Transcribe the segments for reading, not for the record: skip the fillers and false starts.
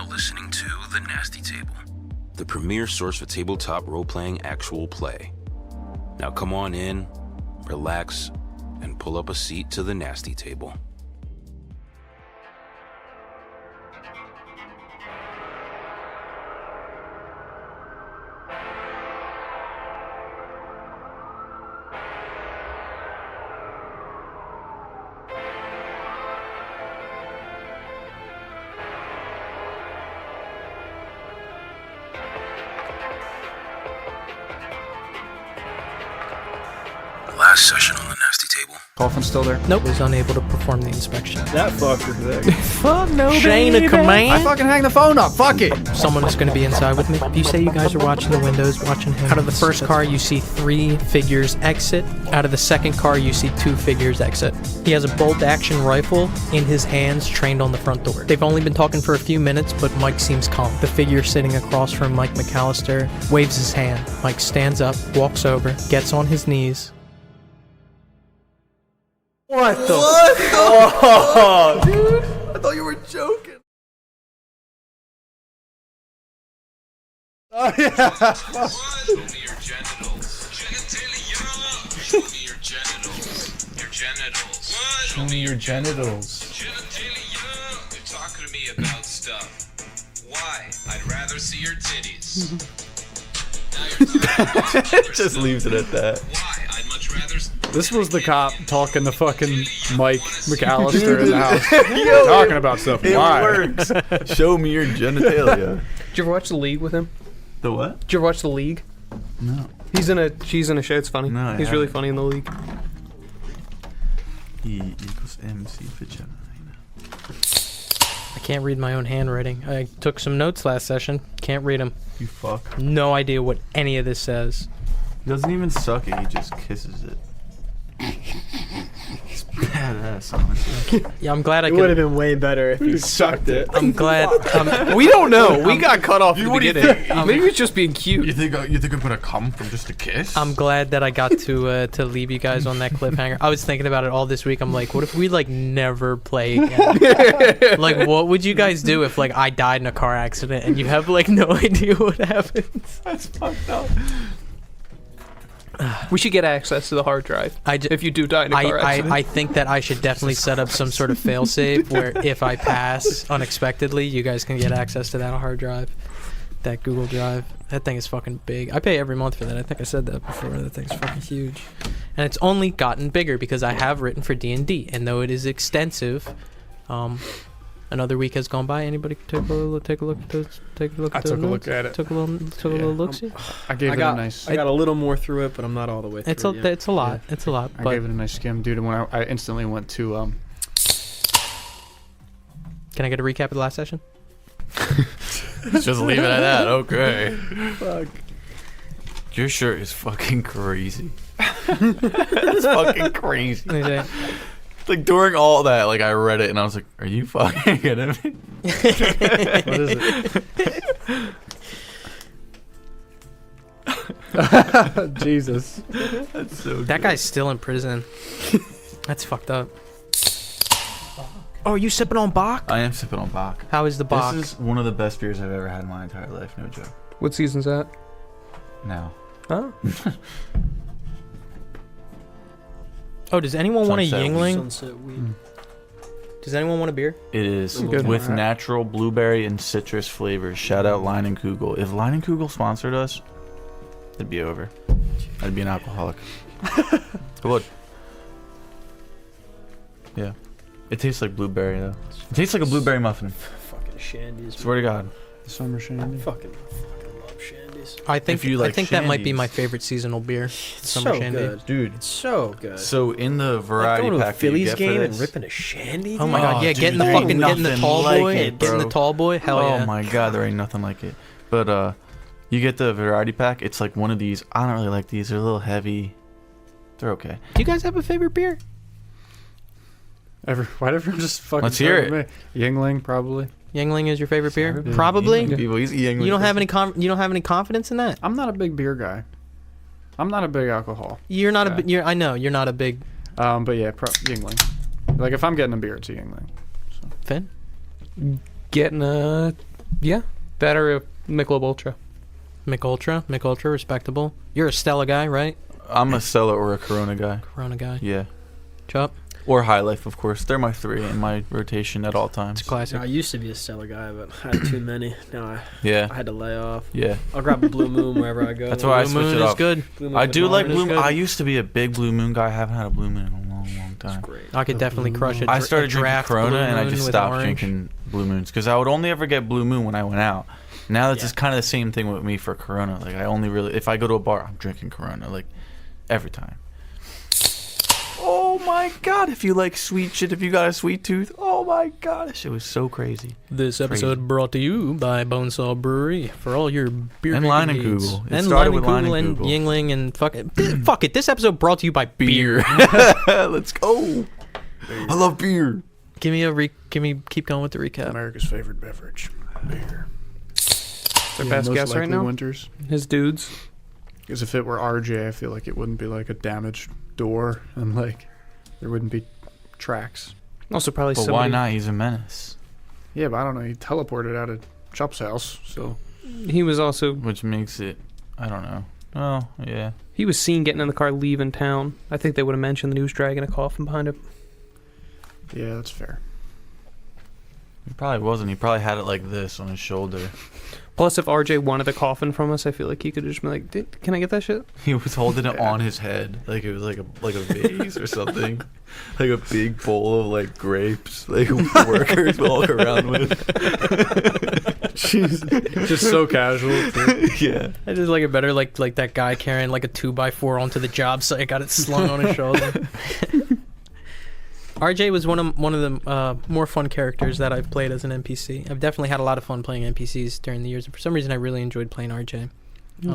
listening to The Nasty Table, the premier source for tabletop role-playing actual play. Now come on in, relax, and pull up a seat to The Nasty Table. Last session on The Nasty Table. Coffin still there? Nope. Was unable to perform the inspection. That fucker's there. Fuck no, Chain of command. I fucking hang the phone up. Fuck it. Someone is going to be inside with me. If you say you guys are watching the windows, watching him. Out of the first car, you see 3 figures exit. Out of the second car, you see 2 figures exit. He has a bolt-action rifle in his hands, trained on the front door. They've only been talking for a few minutes, but Mike seems calm. The figure sitting across from Mike McCallister waves his hand. Mike stands up, walks over, gets on his knees. What the? Oh, dude! I thought you were joking. Oh yeah. Show me your genitals. Show me your genitals. Your genitals. What? Show me your genitals. Genitalia. You're talking to me about stuff. Why? I'd rather see your titties. Now you're talking about Just leaves it at that. Why? I'd much rather. This was the cop talking to fucking Mike McCallister in the house. Talking about stuff. It Why? works. Show me your genitalia. Did you ever watch The League with him? The what? Did you ever watch The League? No. She's in a show. It's funny. No, I He's really haven't. funny in The League. E equals MC vagina. I can't read my own handwriting. I took some notes last session. Can't read them. You fuck. No idea what any of this says. He doesn't even suck it. He just kisses it. It's badass, honestly. Yeah, I'm glad I It would have could. been way better if you sucked it. I'm glad. We don't know. We got cut off at the What do you beginning. think? Maybe it's just being cute. You think I'm gonna come from just a kiss? I'm glad that I got to leave you guys on that cliffhanger. I was thinking about it all this week. I'm like, what if we like never play again? Like, what would you guys do if like I died in a car accident and you have like no idea what happens? That's fucked up. We should get access to the hard drive if you do die in a car accident. I think that I should definitely set up some sort of failsafe where if I pass unexpectedly, you guys can get access to that hard drive, that Google Drive. That thing is fucking big. I pay every month for that. I think I said that before. That thing's fucking huge. And it's only gotten bigger because I have written for D&D. And though it is extensive, another week has gone by. Anybody take a look at those? Take a look I at took those a notes? look at it. Took a little look-see? I gave it a nice. I got a little more through it, but I'm not all the way through It's it yet. a lot. It's a lot. I But gave it a nice skim, dude. And when I instantly went to can I get a recap of the last session? Just leave it at that. Okay. Fuck. Your shirt is fucking crazy. It's fucking crazy. Like during all that, like I read it and I was like, "Are you fucking kidding me?" what is it? Jesus. That's so. That guy's still in prison. That's fucked up. Oh, are you sipping on Bach? I am sipping on Bach. How is the Bach? This is one of the best beers I've ever had in my entire life. No joke. What season's that? Now. Huh? Oh, does anyone want a Sunset Yingling? Sunset weed. Does anyone want a beer? It is Good. with natural blueberry and citrus flavors. Shout out Line and Kugel. If Line and Kugel sponsored us, it'd be over. I'd be an alcoholic. It would. Yeah. It tastes like blueberry though. It tastes like a blueberry muffin. Fucking shandies. Swear to God. The summer shandy. Fucking love shandies. I think If you like that might be shandies. my favorite seasonal beer. It's Summer so shandy. good. Dude. It's so good. So in the Like variety going to a pack that you Phillies get game for and this, ripping a shandy. Oh my god, yeah, dude, getting the there ain't fucking getting the nothing tall like boy, it, getting the bro. tall boy. Hell yeah. Oh my god, there ain't nothing like it. But you get the variety pack. It's like one of these. I don't really like these. They're a little heavy. They're okay. Do you guys have a favorite beer? Why'd everyone just fucking Let's hear start with me? Yingling, probably. Yingling is your favorite beer? Yeah. Probably. People, he's eating You don't have any confidence in that. I'm not a big beer guy. I'm not a big alcohol. You're not Yeah. I know you're not a big But yeah, Yingling. Like if I'm getting a beer, it's a Yingling. Finn. Getting a Yeah. That or a Michelob Ultra. Mick Ultra, respectable. You're a Stella guy, right? I'm a Stella or a Corona guy. Corona guy. Yeah. Chop. Or High Life, of course. They're my 3 in my rotation at all times. It's classic. I used to be a Stella guy, but I had too many. Now Yeah. I had to lay off. Yeah. I'll grab a Blue Moon wherever I go. That's why I Blue switch Moon it is up. good. Blue Moon I with do mine like is Blue Moon. good. I used to be a big Blue Moon guy. I haven't had a Blue Moon in a long, long time. It's great. I could definitely crush it. I started drinking draft Corona Blue and I Moon just with stopped orange. drinking Blue Moons because I would only ever get Blue Moon when I went out. Now it's Yeah. just kind of the same thing with me for Corona. Like I only really, if I go to a bar, I'm drinking Corona like every time. Oh my god! If you like sweet shit, if you got a sweet tooth, oh my god, that shit was so crazy. This episode brought to you by Bonesaw Brewery for all your beer And Line and needs. Google. It And started Line with Line and and Google. Yingling and fuck it. This episode brought to you by beer. Let's go. I love beer. Keep going with the recap. America's favorite beverage. Beer. Their best most guess right likely now? Winters. His dudes. Because if it were RJ, I feel like it wouldn't be like a damaged door and like there wouldn't be tracks. Also probably But somebody. why not? He's a menace. Yeah, but I don't know. He teleported out of Chop's house, so He was also... Which makes it, I don't know. Oh, yeah. He was seen getting in the car leaving town. I think they would have mentioned that he was dragging a coffin behind him. yeah, that's fair. He probably wasn't. He probably had it like this on his shoulder. Plus, if RJ wanted a coffin from us, I feel like he could have just been like, can I get that shit? He was holding it on his head, like it was like a vase or something, like a big bowl of like grapes, like workers walk around with. Jeez, just so casual. Yeah. I just like it better, like that guy carrying like a 2x4 onto the job site, got it slung on his shoulder. RJ was one of the more fun characters that I've played as an NPC. I've definitely had a lot of fun playing NPCs during the years, and for some reason, I really enjoyed playing RJ.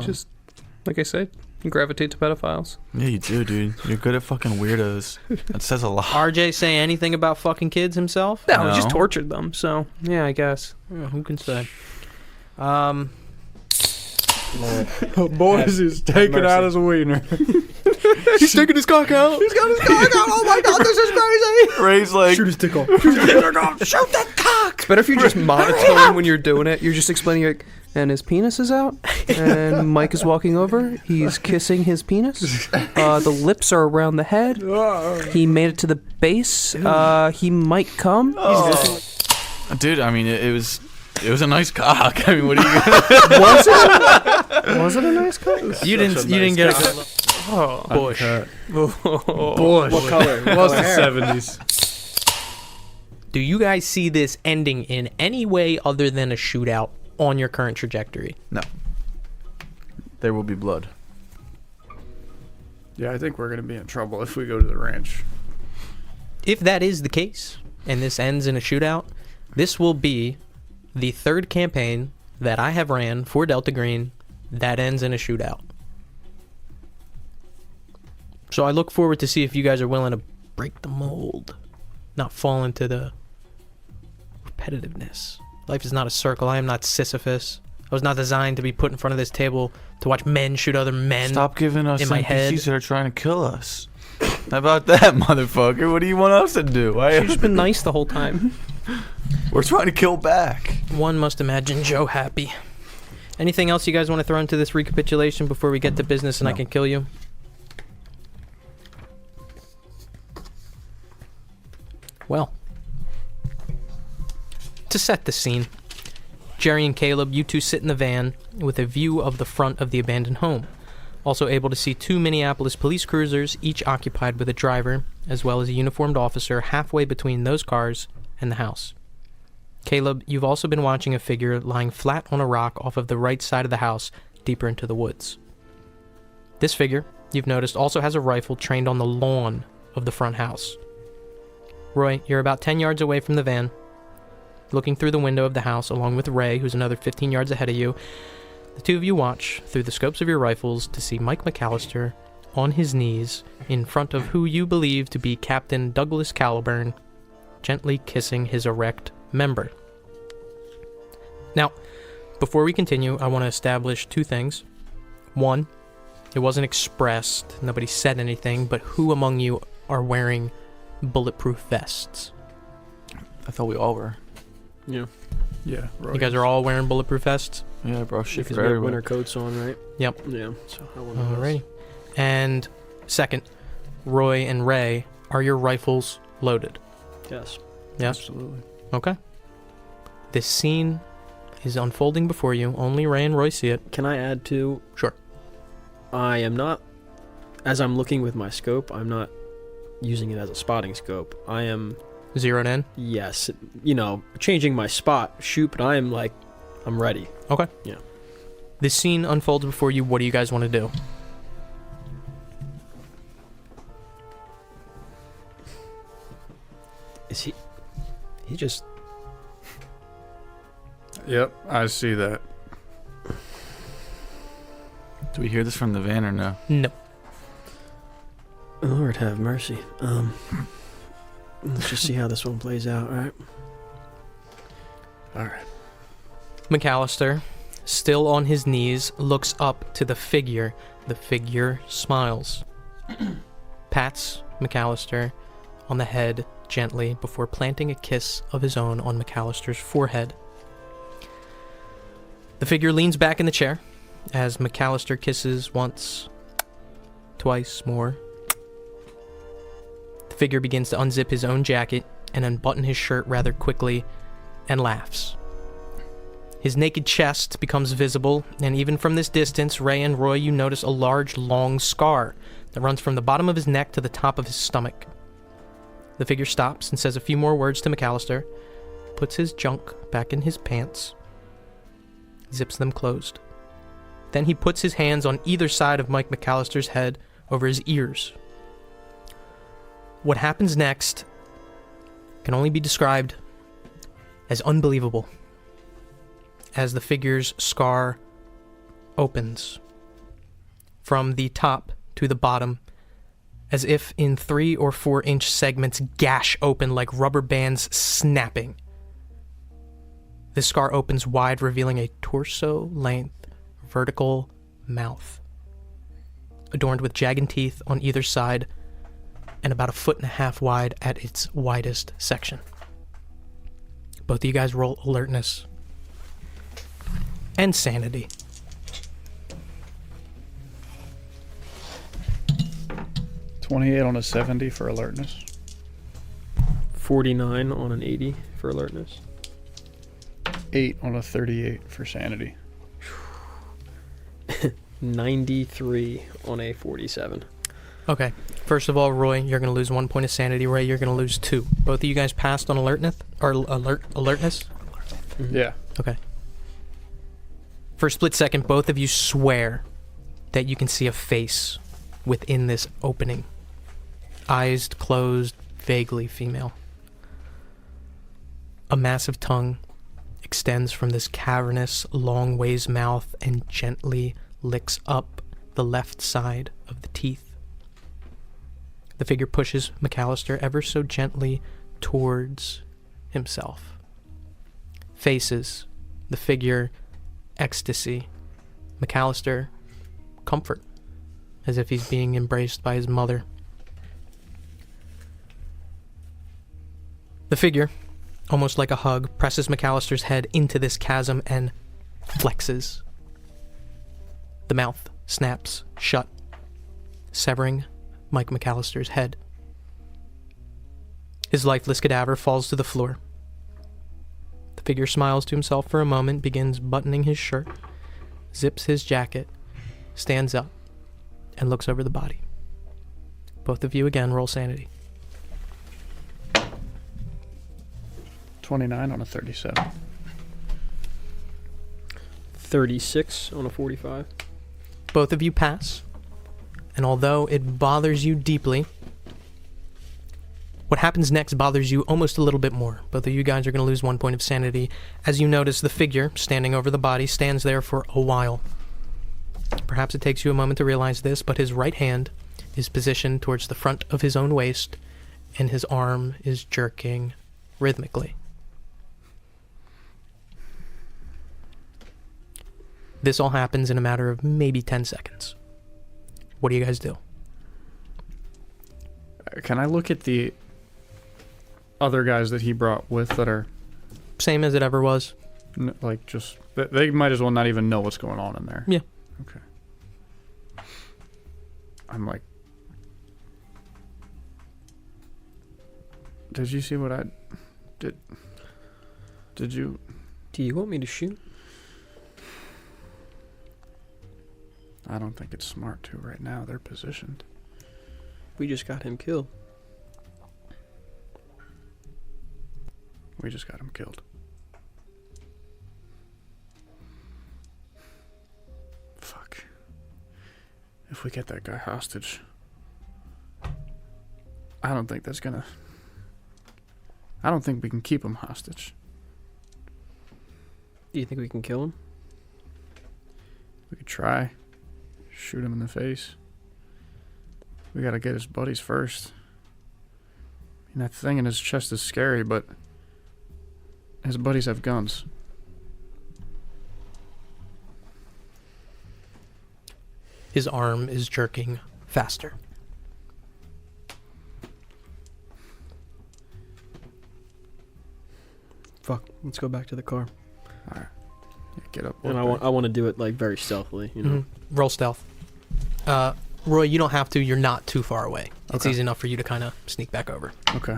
Just, like I said, you gravitate to pedophiles. Yeah, you do, dude. You're good at fucking weirdos. That says a lot. RJ say anything about fucking kids himself? No, he just No. tortured them, so, yeah, I guess. Yeah, who can say? Boys, he's taking out his wiener. He's taking his cock out. He's got his cock out. Oh my god, this is crazy. Ray's like, Shoot his dick off. Shoot that cock. It's better if you're just monotone when you're doing it. You're just explaining, like, and his penis is out, and Mike is walking over. He's kissing his penis. The lips are around the head. He made it to the base. He might come. dude, I mean, it was a nice cock. I mean, what are you gonna... Was it a nice cock? You didn't get a good look. Oh, Bush. Bush. What color? It was the 70s. Do you guys see this ending in any way other than a shootout on your current trajectory? No. There will be blood. Yeah, I think we're going to be in trouble if we go to the ranch. If that is the case, and this ends in a shootout, this will be the third campaign that I have ran for Delta Green that ends in a shootout. So I look forward to see if you guys are willing to break the mold, not fall into the repetitiveness. Life is not a circle. I am not Sisyphus. I was not designed to be put in front of this table to watch men shoot other men. Stop giving us in my head. NPCs that are trying to kill us. How about that, motherfucker? What do you want us to do? You've just been nice the whole time. We're trying to kill back. One must imagine Joe happy. Anything else you guys want to throw into this recapitulation before we get to business and I No. can kill you? Well, to set the scene, Jerry and Caleb, you two sit in the van with a view of the front of the abandoned home. Also able to see two Minneapolis police cruisers, each occupied with a driver, as well as a uniformed officer halfway between those cars and the house. Caleb, you've also been watching a figure lying flat on a rock off of the right side of the house, deeper into the woods. This figure, you've noticed, also has a rifle trained on the lawn of the front house. Roy, you're about 10 yards away from the van, looking through the window of the house along with Ray, who's another 15 yards ahead of you. The two of you watch through the scopes of your rifles to see Mike McCallister on his knees in front of who you believe to be Captain Douglas Caliburn, gently kissing his erect member. Now, before we continue, I want to establish two things. One, it wasn't expressed, nobody said anything, but who among you are wearing bulletproof vests? I thought we all were. Yeah. Yeah. You guys are all wearing bulletproof vests? Yeah, bro. Shit Because for we have everyone. winter coats on, right? Yep. Yeah. So I wonder what Alrighty. And second, Roy and Ray, are your rifles loaded? else. Yes. Yes? Absolutely. Okay. This scene is unfolding before you. Only Ray and Roy see it. Can I add to? Sure. I am not, as I'm looking with my scope, I'm not using it as a spotting scope. I am, Zeroed in? yes, changing my spot, shoot, but I am like, I'm ready. Okay. Yeah. This scene unfolds before you. What do you guys want to do? Is he just, Yep, I see that. Do we hear this from the van or no? No. Lord have mercy. Let's just see how this one plays out, alright? Alright. McCallister, still on his knees, looks up to the figure. The figure smiles. Pats McCallister on the head gently before planting a kiss of his own on McCallister's forehead. The figure leans back in the chair as McCallister kisses once, twice more. The figure begins to unzip his own jacket and unbutton his shirt rather quickly and laughs. His naked chest becomes visible, and even from this distance, Ray and Roy, you notice a large, long scar that runs from the bottom of his neck to the top of his stomach. The figure stops and says a few more words to McCallister, puts his junk back in his pants, zips them closed. Then he puts his hands on either side of Mike McCallister's head over his ears. What happens next can only be described as unbelievable. As the figure's scar opens from the top to the bottom, as if in 3 or 4 inch segments gash open like rubber bands snapping. The scar opens wide, revealing a torso-length vertical mouth, adorned with jagged teeth on either side and about 1.5 feet wide at its widest section. Both of you guys roll alertness and sanity. $28 on a 70 for alertness. 49 on an 80 for alertness. 8 on a 38 for sanity. 93 on a 47. Okay. First of all, Roy, you're going to lose 1 point of sanity. Ray, you're going to lose 2. Both of you guys passed on alertness? Or alertness? Yeah. Okay. For a split second, both of you swear that you can see a face within this opening. Eyes closed, vaguely female. A massive tongue extends from this cavernous, long ways mouth and gently licks up the left side of the teeth. The figure pushes McCallister ever so gently towards himself. Faces the figure ecstasy. McCallister comfort, as if he's being embraced by his mother. The figure, almost like a hug, presses McCallister's head into this chasm and flexes. The mouth snaps shut, severing Mike McCallister's head. His lifeless cadaver falls to the floor. The figure smiles to himself for a moment, begins buttoning his shirt, zips his jacket, stands up, and looks over the body. Both of you again roll sanity. 29 on a 37. 36 on a 45. Both of you pass, and although it bothers you deeply, what happens next bothers you almost a little bit more. Both of you guys are going to lose 1 point of sanity as you notice the figure standing over the body stands there for a while. Perhaps it takes you a moment to realize this, but his right hand is positioned towards the front of his own waist, and his arm is jerking rhythmically. This all happens in a matter of maybe 10 seconds. What do you guys do? Can I look at the other guys that he brought with that are... Same as it ever was. Like, just they might as well not even know what's going on in there. Yeah. Okay. I'm like, did you see what I did? Did you? Do you want me to shoot? I don't think it's smart to right now. They're positioned. We just got him killed. We just got him killed. Fuck. If we get that guy hostage, I don't think that's gonna... I don't think we can keep him hostage. Do you think we can kill him? We could try. Shoot him in the face. We gotta get his buddies first. I mean, that thing in his chest is scary, but his buddies have guns. His arm is jerking faster. Fuck. Let's go back to the car. All right. Yeah, get up. And I want to do it like very stealthily, you know. Mm-hmm. Roll stealth. Roy, you don't have to. You're not too far away. It's Okay. easy enough for you to kind of sneak back over. Okay.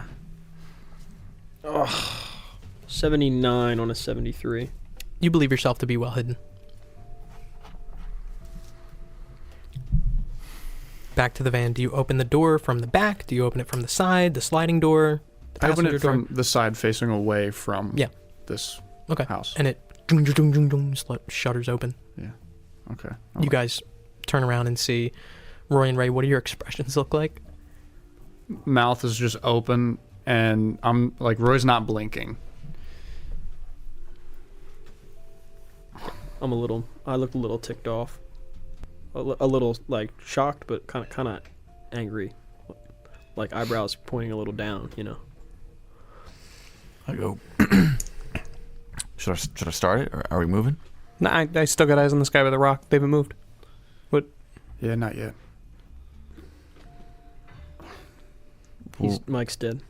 79 on a 73. You believe yourself to be well hidden. Back to the van. Do you open the door from the back? Do you open it from the side? The sliding door? The I open it passenger door? from the side facing away from Yeah. this Okay. house. And it shutters open. Yeah. Okay. You guys turn around and see Roy and Ray. What do your expressions look like? Mouth is just open, and I'm like, Roy's not blinking. I look a little ticked off. A little like shocked, but kind of angry. Like eyebrows pointing a little down, you know. I go. Should I start it, or are we moving? Nah, I still got eyes on this guy with the rock. They haven't moved. What? Yeah, not yet. Mike's dead.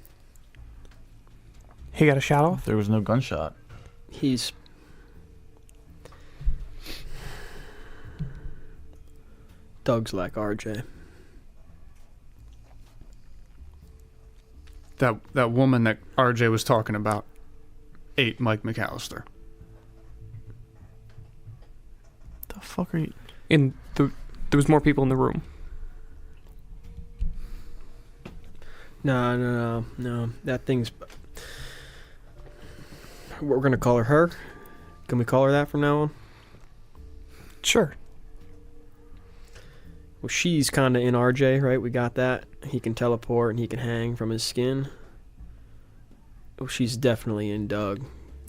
He got a shot off? There was no gunshot. He's Doug's like RJ. That woman that RJ was talking about ate Mike McCallister. The fuck are you? There was more people in the room. No. That thing's. We're gonna call her. Can we call her that from now on? Sure. Well, she's kind of in RJ, right? We got that. He can teleport and he can hang from his skin. Oh, she's definitely in Doug.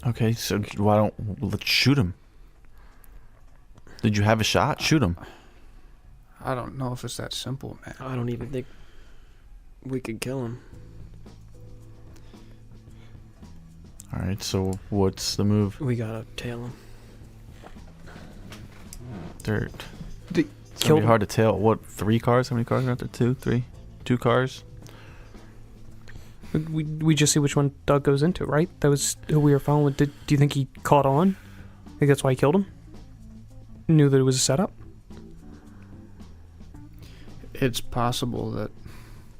Okay, so let's shoot him. Did you have a shot? Shoot him. I don't know if it's that simple, man. I don't even think we could kill him. All right, so what's the move? We gotta tail him. Dirt. It's Kill gonna be him. hard to tell. What, 3 cars? How many cars are out there? 2, 3? 2 cars? We just see which one Doug goes into, right? That was who we were following. Do you think he caught on? Think that's why he killed him? Knew that it was a setup? It's possible that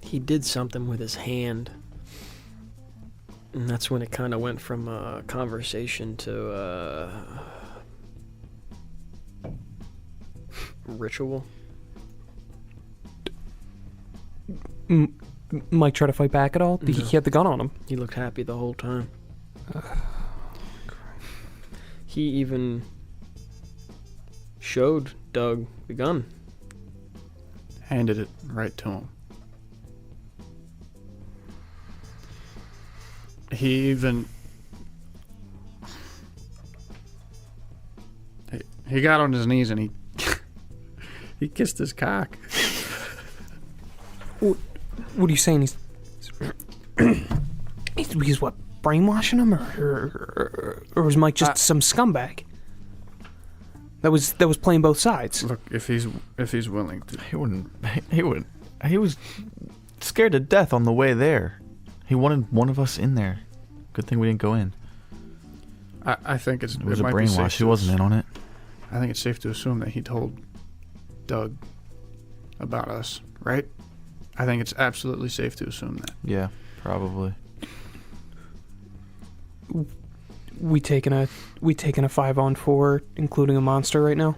He did something with his hand. And that's when it kind of went from a conversation to ritual. Mike tried to fight back at all? No. He had the gun on him. He looked happy the whole time. He even showed Doug the gun. handed it right to him. He even... He got on his knees and he... he kissed his cock. What are you saying? He's what, brainwashing him, or was Mike just some scumbag that was playing both sides? Look, if he's willing to... He wouldn't. He was scared to death on the way there. He wanted one of us in there. Good thing we didn't go in. I think It was a might be safe brainwash. He to wasn't in on it. I think it's safe to assume that he told Doug about us, right? I think it's absolutely safe to assume that. Yeah, probably. We taking a 5-on-4, including a monster right now.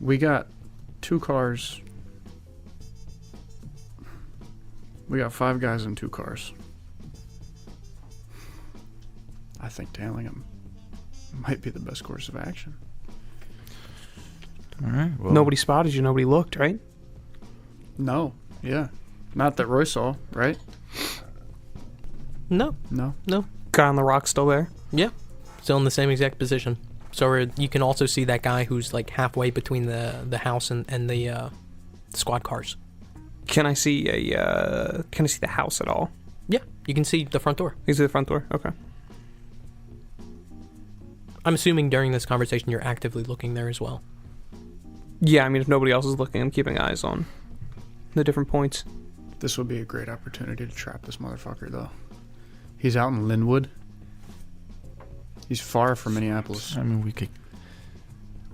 We got 2 cars. We got 5 guys in 2 cars. I think tailing him might be the best course of action. All right. Well, Nobody spotted you. Nobody looked, right? No, yeah. Not that Roy saw, right? No. No. Guy on the rock still there. Yeah. Still in the same exact position. So you can also see that guy who's like halfway between the house and the squad cars. Can I see the house at all? Yeah, you can see the front door. You see the front door? Okay. I'm assuming during this conversation you're actively looking there as well. Yeah, I mean, if nobody else is looking, I'm keeping eyes on the different points. This would be a great opportunity to trap this motherfucker, though. He's out in Linwood. He's far from Minneapolis. I mean, we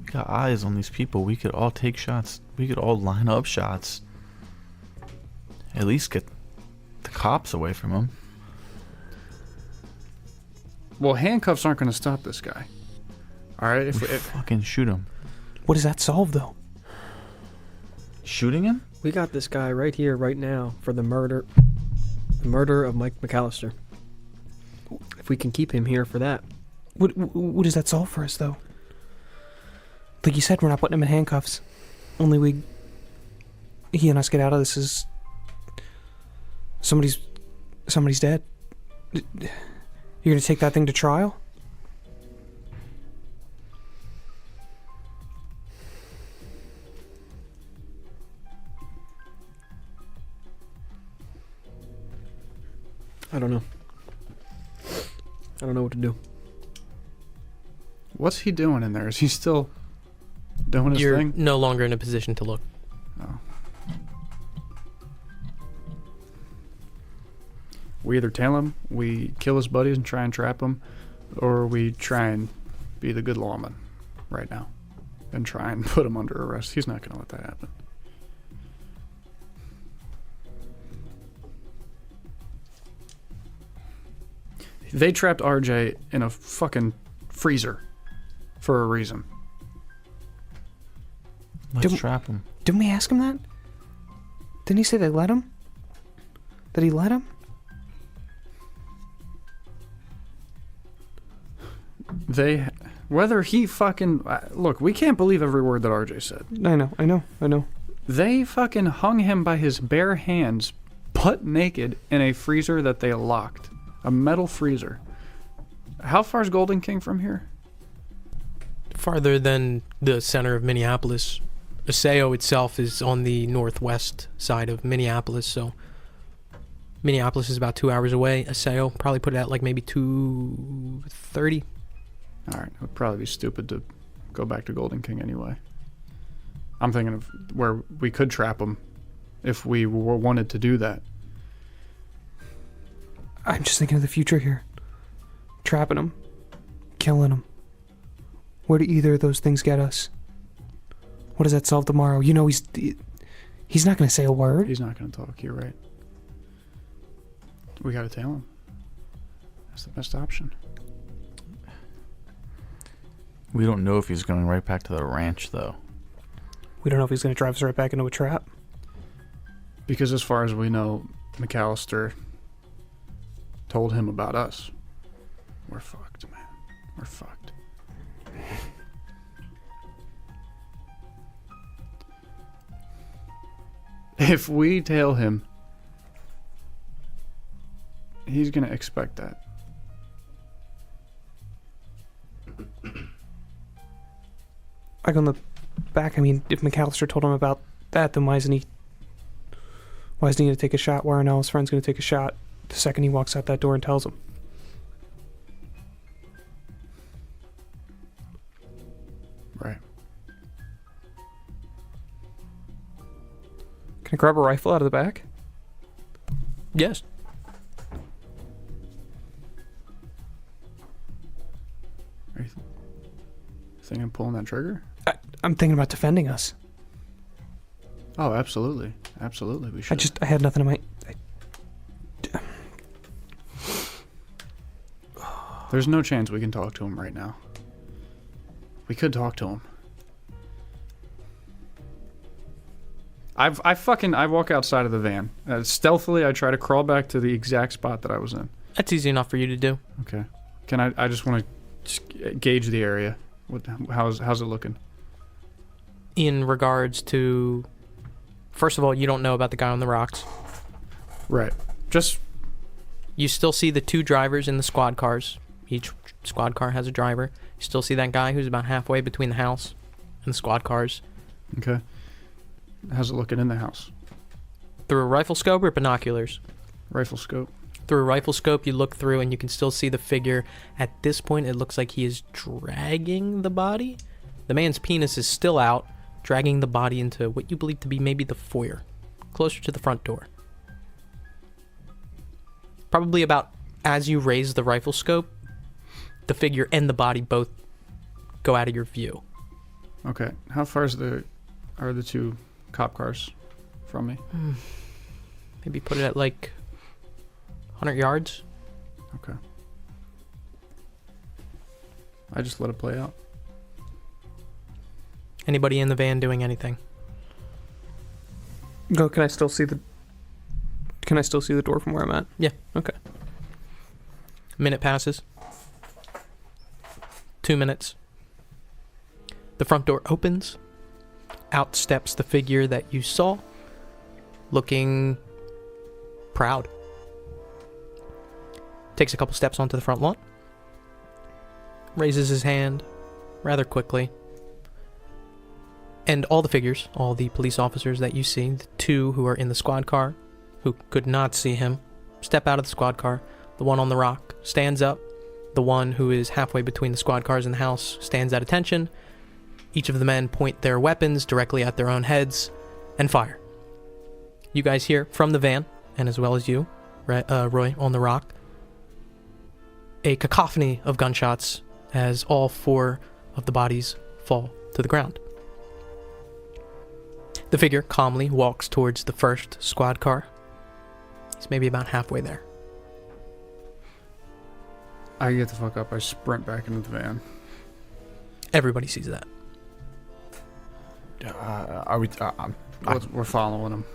got eyes on these people. We could all take shots. We could all line up shots. At least get the cops away from him. Well, handcuffs aren't going to stop this guy. All right? If fucking shoot him. What does that solve, though? Shooting him? We got this guy right here, right now, for the murder of Mike McCallister. If we can keep him here for that. What does that solve for us, though? Like you said, we're not putting him in handcuffs. Only he and us get out of this is somebody's dead. You're gonna take that thing to trial? I don't know. I don't know what to do. What's he doing in there? Is he still doing his You're thing? no longer in a position to look. Oh. We either tail him, we kill his buddies and try and trap him, or we try and be the good lawman right now and try and put him under arrest. He's not going to let that happen. They trapped RJ in a fucking freezer for a reason. Let's Don't- trap him. Didn't we ask him that? Didn't he say they let him? That he let him? Whether he fucking... Look, we can't believe every word that RJ said. I know. They fucking hung him by his bare hands, butt naked, in a freezer that they locked. A metal freezer. How far is Golden King from here? Farther than the center of Minneapolis. Aseo itself is on the northwest side of Minneapolis, so Minneapolis is about 2 hours away. Aseo, probably put it at like maybe 2:30. All right, it would probably be stupid to go back to Golden King anyway. I'm thinking of where we could trap him if we wanted to do that. I'm just thinking of the future here. Trapping him. Killing him. Where do either of those things get us? What does that solve tomorrow? You know, he's not going to say a word. He's not going to talk. You're right. We got to tail him. That's the best option. We don't know if he's going right back to the ranch, though. We don't know if he's going to drive us right back into a trap. Because as far as we know, McCallister told him about us. We're fucked, man. We're fucked. If we tail him, he's going to expect that. Like on the back, I mean, if McCallister told him about that, then why isn't he going to take a shot? Why aren't all his friends going to take a shot the second he walks out that door and tells him? Right. Can I grab a rifle out of the back? Yes. Thinking of pulling that trigger? I'm thinking about defending us. Oh, absolutely. Absolutely, we should. I had nothing in my... There's no chance we can talk to him right now. We could talk to him. I walk outside of the van. Stealthily, I try to crawl back to the exact spot that I was in. That's easy enough for you to do. Okay. I just want to gauge the area. How's it looking? In regards to, first of all, you don't know about the guy on the rocks. Right. Just You still see the 2 drivers in the squad cars. Each squad car has a driver. You still see that guy who's about halfway between the house and the squad cars. okay. How's it looking in the house? Through a rifle scope or binoculars? Rifle scope. Through a rifle scope, you look through and you can still see the figure. At this point, it looks like he is dragging the body. The man's penis is still out, dragging the body into what you believe to be maybe the foyer, closer to the front door. Probably about as you raise the rifle scope, the figure and the body both go out of your view. Okay. How far are the 2 cop cars from me? Maybe put it at like 100 yards. Okay. I just let it play out. Anybody in the van doing anything? Go. Can I still see the door from where I'm at? Yeah. Okay. A minute passes. 2 minutes. The front door opens. Out steps the figure that you saw, looking proud. Takes a couple steps onto the front lawn. Raises his hand rather quickly. And all the figures, all the police officers that you see, the 2 who are in the squad car, who could not see him, step out of the squad car. The one on the rock stands up. The one who is halfway between the squad cars and the house stands at attention. Each of the men point their weapons directly at their own heads and fire. You guys hear from the van, and as well as you, Roy, on the rock, a cacophony of gunshots as all 4 of the bodies fall to the ground. The figure calmly walks towards the first squad car. He's maybe about halfway there. I get the fuck up. I sprint back into the van. Everybody sees that. Are we? We're following him.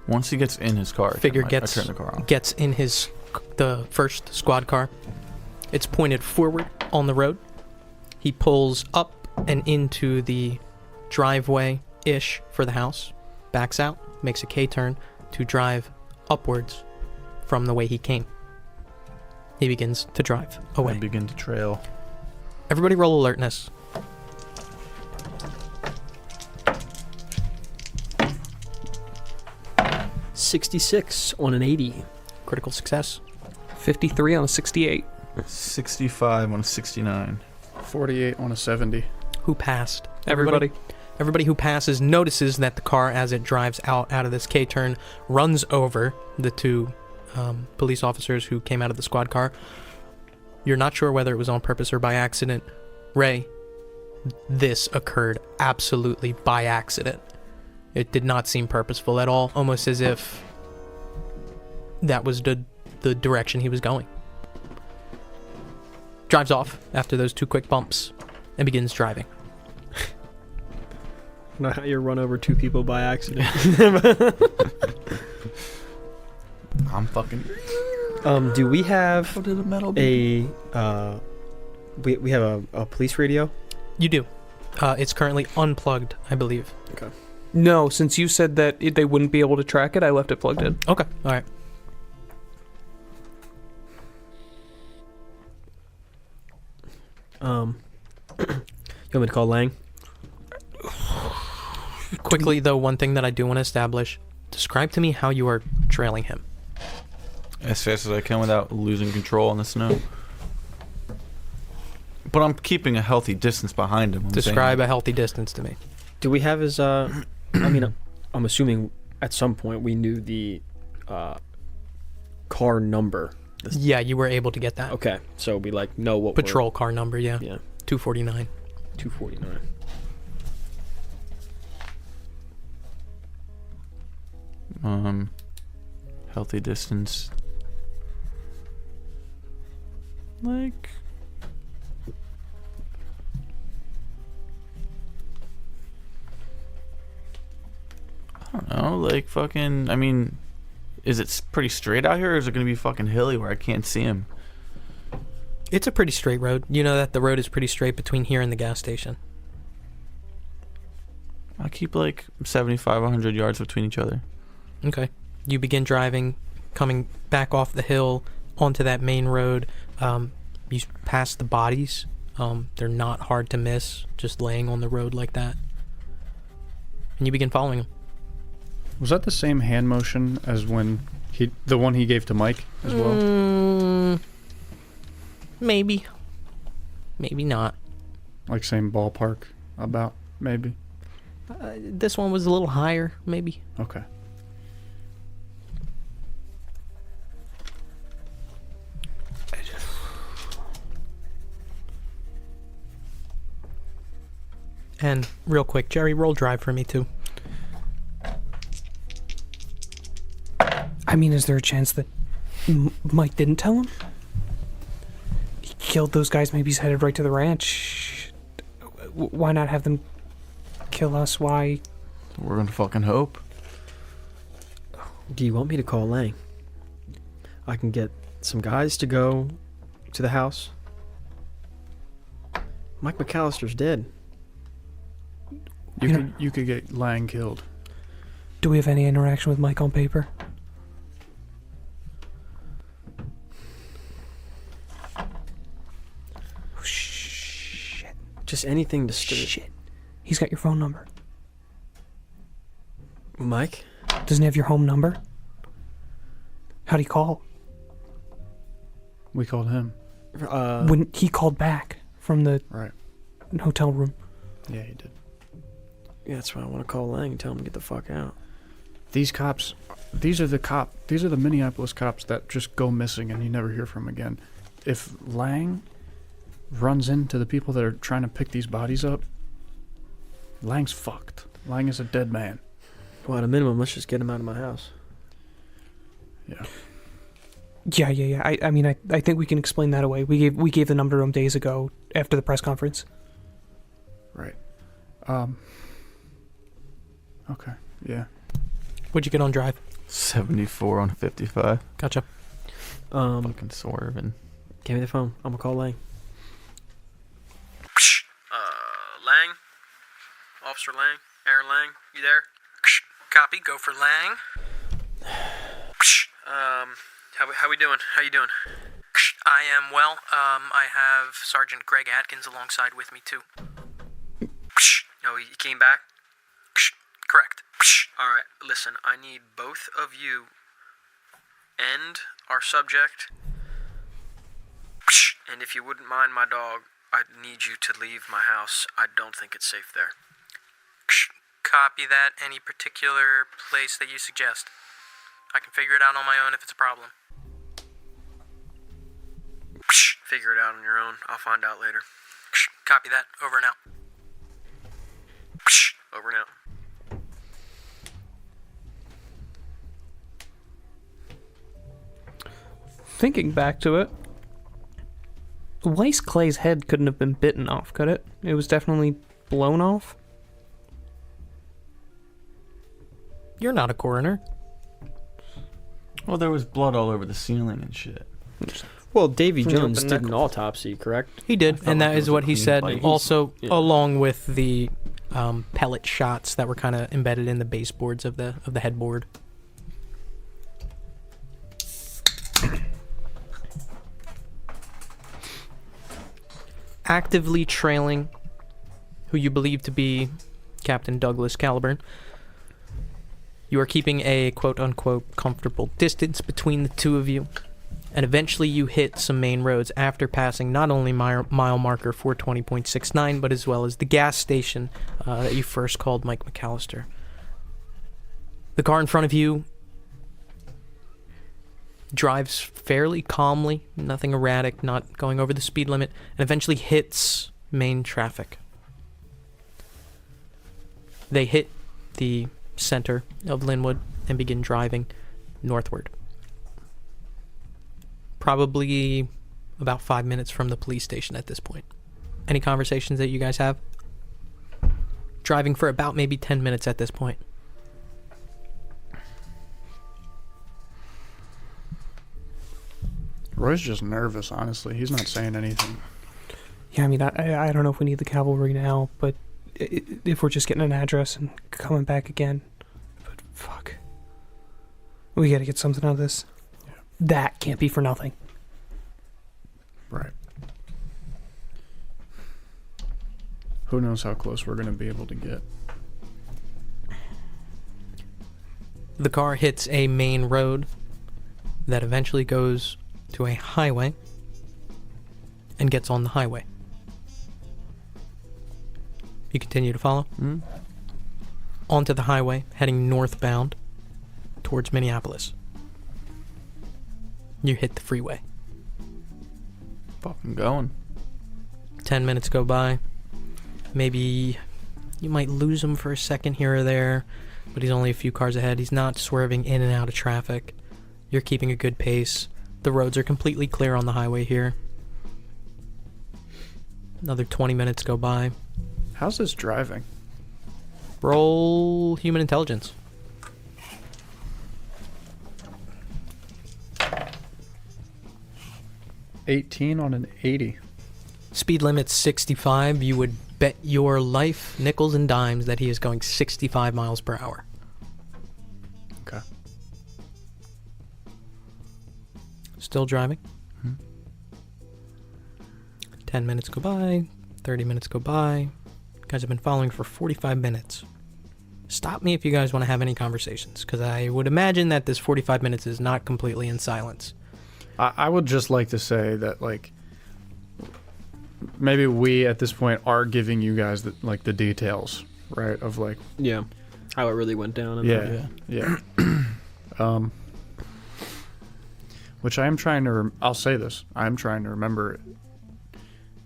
Once he gets in his car, Figure I turn the car off. gets in the first squad car. It's pointed forward on the road. He pulls up and into the driveway-ish for the house, backs out, makes a K-turn to drive upwards from the way he came. He begins to drive away. I begin to trail. Everybody roll alertness. $66 on an 80. Critical success. 53 on a 68. 65 on a 69. 48 on a 70. Who passed? Everybody. Everybody who passes notices that the car, as it drives out of this K-turn, runs over the 2 police officers who came out of the squad car. You're not sure whether it was on purpose or by accident. Ray, this occurred absolutely by accident. It did not seem purposeful at all, almost as if that was the direction he was going. Drives off after those 2 quick bumps and begins driving. Not how you run over 2 people by accident. I'm fucking. Do we have What did the metal we have a police radio? You do. It's currently unplugged, I believe. Okay. No, since you said that they wouldn't be able to track it, I left it plugged in. Okay, all right. You want me to call Lang? Quickly, though, one thing that I do want to establish. Describe to me how you are trailing him. As fast as I can without losing control on the snow. But I'm keeping a healthy distance behind him. Describe a healthy distance to me. Do we have his, I mean, I'm assuming at some point we knew the car number. Yeah, you were able to get that. Okay, so we like know what Patrol car number, yeah. Yeah, 249. 249. Healthy distance. Like, I don't know, like fucking, I mean, is it pretty straight out here, or is it gonna be fucking hilly where I can't see him? It's a pretty straight road. You know that the road is pretty straight between here and the gas station. I keep like 75, 100 yards between each other. Okay. You begin driving, coming back off the hill onto that main road. You pass the bodies. They're not hard to miss, just laying on the road like that. And you begin following them. Was that the same hand motion as when the one he gave to Mike as well? Maybe. Maybe not. Like same ballpark about, maybe? This one was a little higher, maybe. Okay. And real quick, Jerry, roll drive for me too. I mean, is there a chance that Mike didn't tell him? He killed those guys, maybe he's headed right to the ranch. Why not have them kill us? Why? We're gonna fucking hope. Do you want me to call Lang? I can get some guys to go to the house. Mike McCallister's dead. You could get Lang killed. Do we have any interaction with Mike on paper? Oh, shit. Just anything to Shit. He's got your phone number. Mike? Doesn't he have your home number? How'd he call? We called him. When he called back from the Right. hotel room. Yeah, he did. Yeah, that's why I want to call Lang and tell him to get the fuck out. These cops, these are the Minneapolis cops that just go missing and you never hear from again. If Lang runs into the people that are trying to pick these bodies up, Lang's fucked. Lang is a dead man. Well, at a minimum, let's just get him out of my house. Yeah. Yeah. I mean, I think we can explain that away. We gave the number to him days ago after the press conference. Right. Okay. Yeah. What'd you get on drive? 74 on 55. Gotcha. Fucking swerving. Give me the phone. I'm gonna call Lang. Lang? Officer Lang? Aaron Lang? You there? Copy. Go for Lang. How we doing? How you doing? I am well. I have Sergeant Greg Atkins alongside with me too. Oh, you came back? Correct. Alright, listen, I need both of you and our subject. And if you wouldn't mind my dog, I need you to leave my house. I don't think it's safe there. Copy that. Any particular place that you suggest? I can figure it out on my own if it's a problem. Figure it out on your own. I'll find out later. Copy that. Over and out. Over and out. Thinking back to it, Weiss Clay's head couldn't have been bitten off, could it? It was definitely blown off. You're not a coroner. Well, there was blood all over the ceiling and shit. Well, Davy From Jones the did neck. an autopsy, correct? He did, felt and like that it is was a what he clean said. bite. Also, Yeah. along with the pellet shots that were kind of embedded in the baseboards of the headboard. Actively trailing who you believe to be Captain Douglas Caliburn. You are keeping a quote-unquote comfortable distance between the two of you, and eventually you hit some main roads after passing not only mile marker 420.69, but as well as the gas station that you first called Mike McCallister. The car in front of you, drives fairly calmly, nothing erratic, not going over the speed limit, and eventually hits main traffic. They hit the center of Linwood and begin driving northward. Probably about 5 minutes from the police station at this point. Any conversations that you guys have? Driving for about maybe 10 minutes at this point. Roy's just nervous, honestly. He's not saying anything. Yeah, I mean, I don't know if we need the cavalry now, but if we're just getting an address and coming back again. But fuck. We gotta get something out of this. Yeah. That can't be for nothing. Right. Who knows how close we're going to be able to get. The car hits a main road that eventually goes to a highway and gets on the highway. You continue to follow? Mm-hmm. Onto the highway, heading northbound towards Minneapolis. You hit the freeway. Fucking going. 10 minutes go by. Maybe you might lose him for a second here or there, but he's only a few cars ahead. He's not swerving in and out of traffic. You're keeping a good pace. The roads are completely clear on the highway here. Another 20 minutes go by. How's this driving? Roll human intelligence. $18 on an 80. Speed limit's 65. You would bet your life, nickels and dimes, that he is going 65 miles per hour. Okay. Still driving. 10 minutes go by. 30 minutes go by. You guys have been following for 45 minutes. Stop me if you guys want to have any conversations, because I would imagine that this 45 minutes is not completely in silence. I would just like to say that, like, maybe we at this point are giving you guys the details, right? Of like, Yeah. How it really went down. And yeah. Which I am trying to. I'll say this. I am trying to remember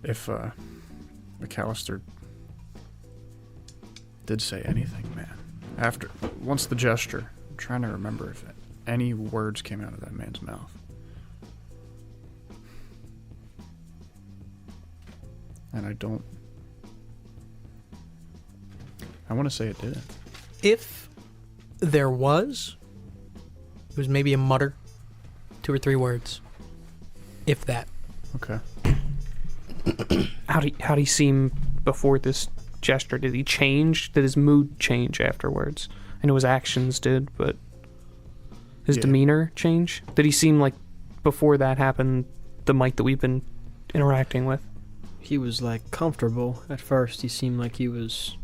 if McCallister did say anything, man. Once the gesture, I'm trying to remember if any words came out of that man's mouth. And I want to say it didn't. If there was, it was maybe a mutter, 2 or 3 words, if that. Okay. How'd he seem before this gesture? Did he change? Did his mood change afterwards? I know his actions did, but his demeanor change? Did he seem like before that happened, the Mike that we've been interacting with? He was like comfortable at first. He seemed like he was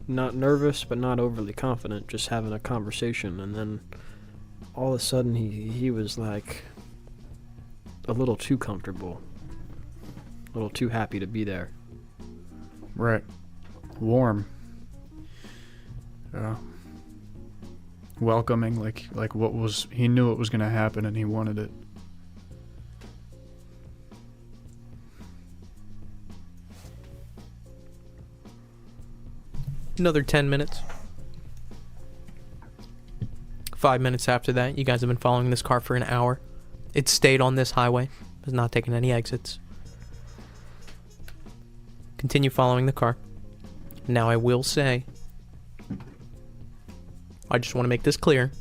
not nervous, but not overly confident, just having a conversation. And then all of a sudden, he was like a little too comfortable, a little too happy to be there. Right. Warm. Welcoming, like he knew it was going to happen and he wanted it. Another 10 minutes. 5 minutes after that, you guys have been following this car for an hour. It stayed on this highway. Has not taken any exits. Continue following the car. Now I will say, I just want to make this clear,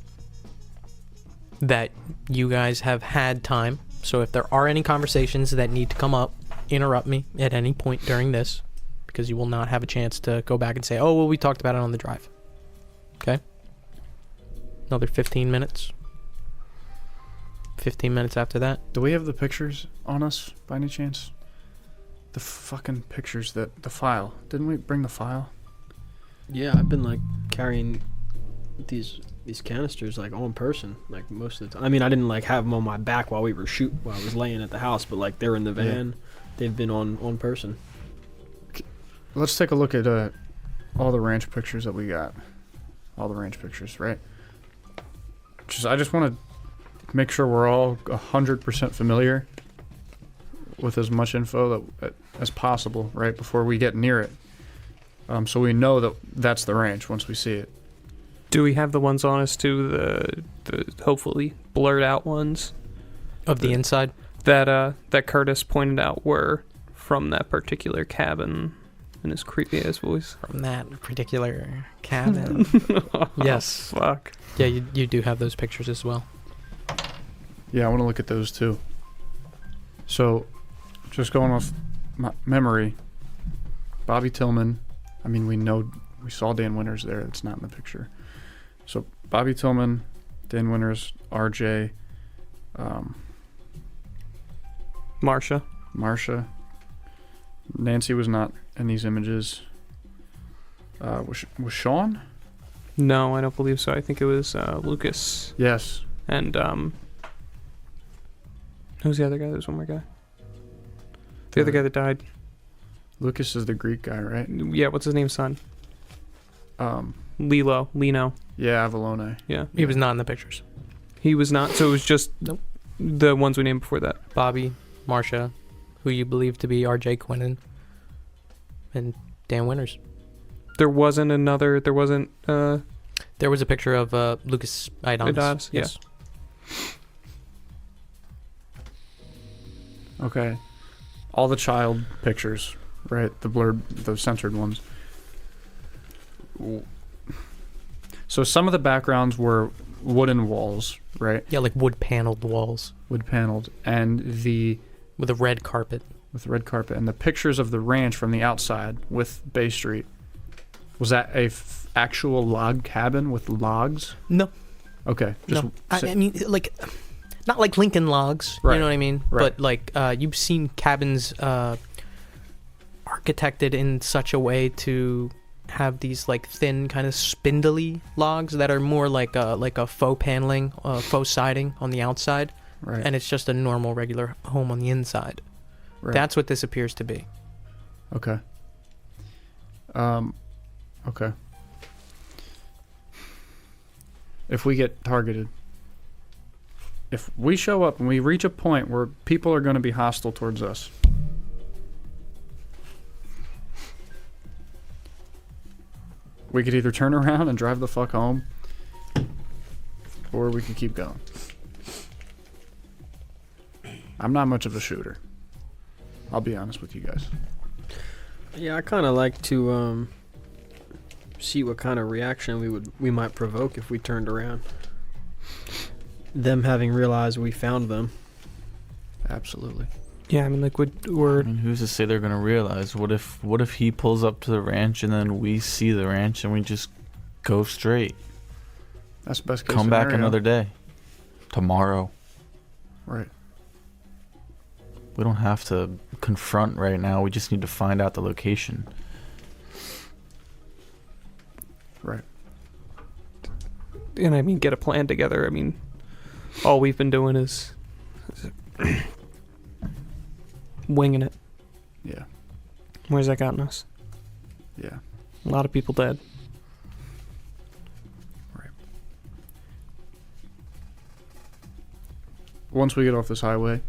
that you guys have had time. So if there are any conversations that need to come up, interrupt me at any point during this, because you will not have a chance to go back and say, oh, well, we talked about it on the drive. Okay? Another 15 minutes. 15 minutes after that. Do we have the pictures on us by any chance? The fucking pictures, the file. Didn't we bring the file? Yeah, I've been like carrying these canisters like on person, like most of the time. I mean, I didn't like have them on my back while I was laying at the house, but like they're in the van. Yeah. They've been on person. Let's take a look at all the ranch pictures that we got. All the ranch pictures, right? I just want to make sure we're all 100% familiar with as much info as possible, right, before we get near it. So we know that that's the ranch once we see it. Do we have the ones on us too? The hopefully blurred out ones Of the inside? that Curtis pointed out were from that particular cabin in his creepy ass voice. From that particular cabin. Yes. Fuck. Yeah, you do have those pictures as well. Yeah, I want to look at those too. So, just going off my memory, Bobby Tillman, I mean, we saw Dan Winters there. It's not in the picture. So, Bobby Tillman, Dan Winters, RJ, Marsha. Nancy was not in these images. Was Sean? No, I don't believe so. I think it was Lucas Yes. and who's the other guy? There was one more guy. The other guy that died. Lucas is the Greek guy, right? Yeah, what's his name, son? Lino. Yeah, Avalone. Yeah. He was not in the pictures. He was not, so it was just Nope. the ones we named before that. Bobby, Marcia, who you believe to be R.J. Quinnen, and Dan Winters. There wasn't. There was a picture of Lucas Idonis. Idonis, yeah. Yes. Okay. All the child pictures, right? The blurred, the censored ones. So some of the backgrounds were wooden walls, right? Yeah, like wood paneled walls Wood paneled. And with a red carpet. with red carpet. And the pictures of the ranch from the outside with Bay Street. Was that a actual log cabin with logs? No. Okay. Just No. I mean, like, not like Lincoln logs. Right. You know what I mean? Right. But like, you've seen cabins architected in such a way to have these like thin, kind of spindly logs that are more like a faux paneling, faux siding on the outside, right. and it's just a normal, regular home on the inside. Right. That's what this appears to be. Okay. Okay. If we get targeted, if we show up and we reach a point where people are going to be hostile towards us, we could either turn around and drive the fuck home, or we could keep going. I'm not much of a shooter. I'll be honest with you guys. Yeah, I kind of like to see what kind of reaction we might provoke if we turned around. Them having realized we found them. Absolutely. Yeah, I mean, like, I we're mean, who's to say they're gonna realize? What if he pulls up to the ranch and then we see the ranch and we just go straight? That's the best case Come back scenario. another day. Tomorrow. Right. We don't have to confront right now. We just need to find out the location. Right. and I mean, get a plan together. I mean, all we've been doing is winging it. Yeah. Where's that gotten us? Yeah. A lot of people dead. Right. Once we get off this highway,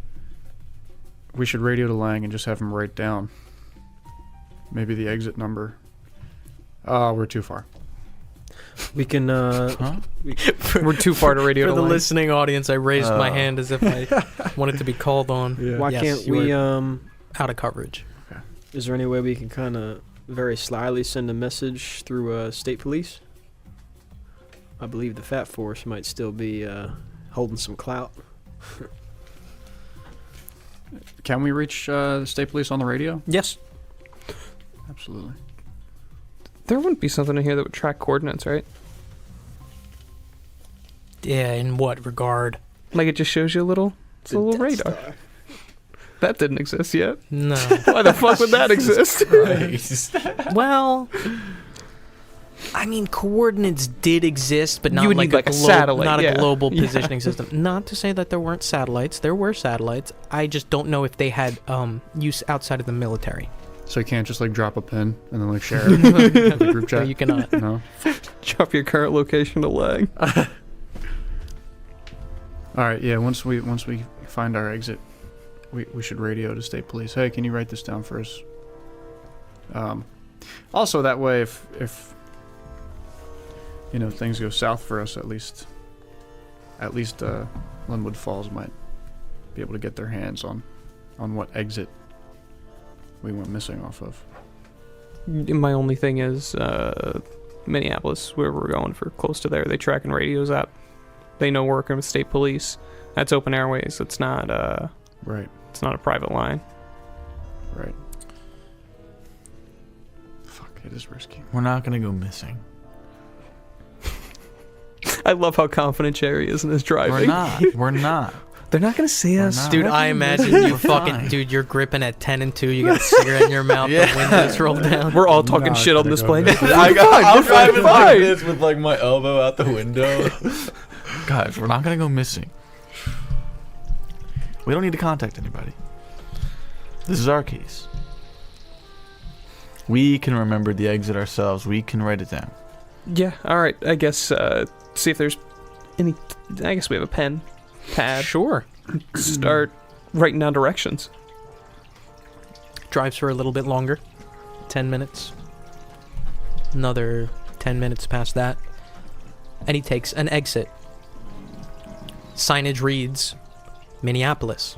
we should radio to Lang and just have him write down maybe the exit number. We're too far. We can. We're too far to radio For to the Lang. listening audience, I raised my hand as if I wanted to be called on. Why Yes, can't you we? were out of coverage. Is there any way we can kind of very slyly send a message through state police? I believe the Fat Force might still be holding some clout. Can we reach the state police on the radio? Yes. Absolutely. There wouldn't be something in here that would track coordinates, right? Yeah, in what regard? Like it just shows you a little, it's a little radar. That didn't exist yet. No. Why the fuck would that exist? Well, I mean, coordinates did exist, but not You would like, need, like, a satellite, not yeah. a global Yeah. positioning system. Not to say that there weren't satellites. There were satellites. I just don't know if they had use outside of the military. So you can't just like drop a pin and then like share it with the group No, chat? you cannot. No? Drop your current location to Lang. All right, yeah. Once we find our exit, we should radio to state police. Hey, can you write this down for us? Also, that way, if things go south for us, at least Linwood Falls might be able to get their hands on what exit we went missing off of. My only thing is Minneapolis, where we're going for close to there. They tracking radios out. They know we're working with state police. That's open airways. It's not right. It's not a private line. Right. Fuck, it is risky. We're not gonna go missing. I love how confident Jerry is in his driving. We're not. They're not gonna see us. Dude, I imagine you dude, you're gripping at 10 and 2, you got a cigarette in your mouth, the windows rolled down. We're all talking shit on this plane. I'm driving like this with like my elbow out the window. Guys, we're not gonna go missing. We don't need to contact anybody. This is our case. We can remember the exit ourselves. We can write it down. Yeah, alright. I guess, see if there's any... I guess we have a pen, pad. Sure. Start writing down directions. Drives for a little bit longer. 10 minutes. Another 10 minutes past that. And he takes an exit. Signage reads, Minneapolis.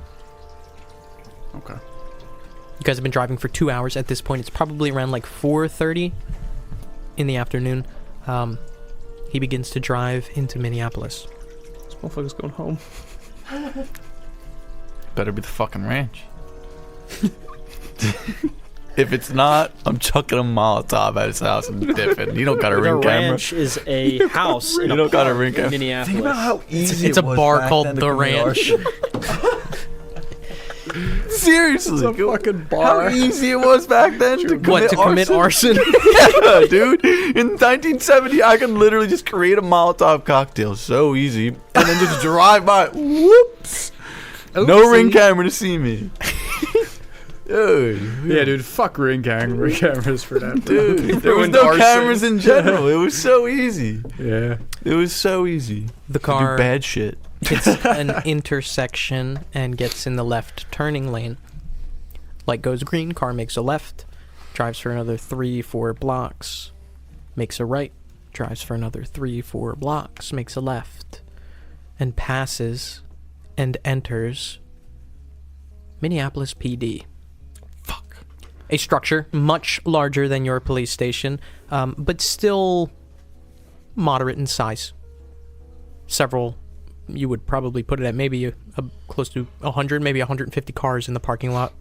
Okay. You guys have been driving for 2 hours. At this point, it's probably around like 4:30 in the afternoon. He begins to drive into Minneapolis. This motherfucker's going home. Better be the fucking ranch. If it's not, I'm chucking a Molotov at his house and dipping. You don't got a The ring camera. ranch is a house in You a don't got a park ring in camera. Minneapolis. Think about how easy It's a bar called The Ranch. Seriously, It's a fucking bar. How easy it was back then to commit arson? Yeah, dude. In 1970, I could literally just create a Molotov cocktail. So easy. And then just drive by. Whoops. No ring camera to see me. Dude. Yeah, dude. Fuck ring cameras for that. Dude, there was no cameras in general. It was so easy. Yeah. It was so easy. The To car do bad shit. hits an intersection and gets in the left turning lane. Light goes green, car makes a left, drives for another 3-4 blocks, makes a right, drives for another 3-4 blocks, makes a left, and passes and enters Minneapolis PD. Fuck. A structure much larger than your police station, but still moderate in size. Several, you would probably put it at maybe a close to 100, maybe 150 cars in the parking lot.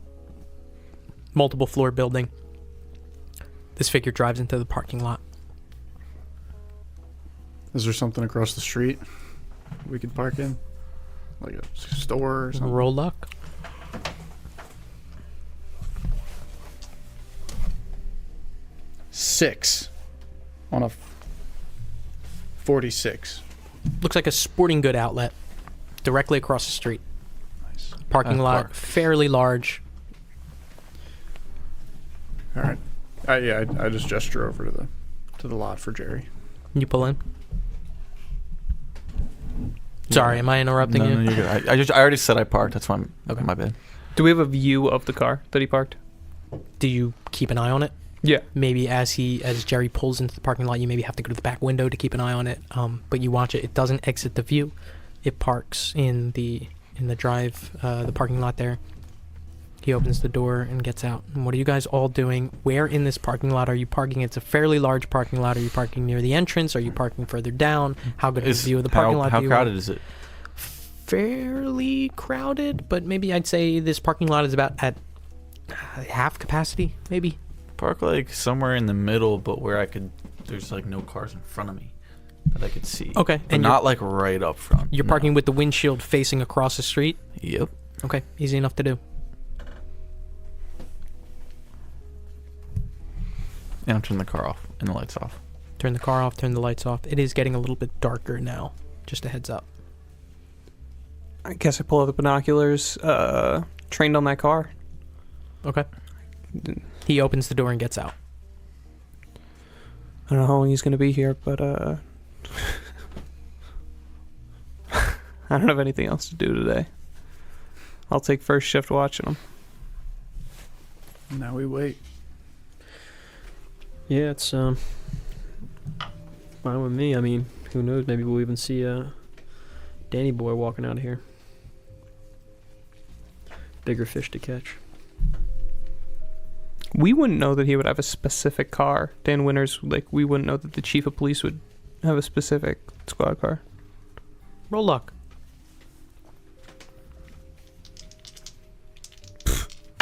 Multiple floor building. This figure drives into the parking lot. Is there something across the street we could park in? Like a store or something? Roll luck. Six on a 46. Looks like a sporting good outlet directly across the street. Nice. Parking lot, park. fairly large. All right. I just gesture over to the lot for Jerry. You pull in. Sorry, am I interrupting you? No, you're good. I already said I parked. That's why I'm Okay. my bad. Do we have a view of the car that he parked? Do you keep an eye on it? Yeah. Maybe as Jerry pulls into the parking lot, you maybe have to go to the back window to keep an eye on it. But you watch it. It doesn't exit the view. It parks in the drive, the parking lot there. He opens the door and gets out. And what are you guys all doing? Where in this parking lot are you parking? It's a fairly large parking lot. Are you parking near the entrance? Are you parking further down? How good of a view of the parking lot How do you crowded want? is it? Fairly crowded, but maybe I'd say this parking lot is about at half capacity, maybe. Park like somewhere in the middle, but where there's like no cars in front of me that I could see. Okay, But and not like right up front. you're No. parking with the windshield facing across the street. Yep. Okay, easy enough to do. And I'm turning the car off and the lights off. Turn the car off, turn the lights off. It is getting a little bit darker now. Just a heads up. I guess I pull out the binoculars, trained on that car. Okay. He opens the door and gets out. I don't know how long he's going to be here, but I I don't have anything else to do today. I'll take first shift watching them. Now we wait. Yeah, it's fine with me. I mean, who knows? Maybe we'll even see Danny Boy walking out of here. Bigger fish to catch. We wouldn't know that he would have a specific car. Dan Winters, like, we wouldn't know that the chief of police would have a specific squad car. Roll luck.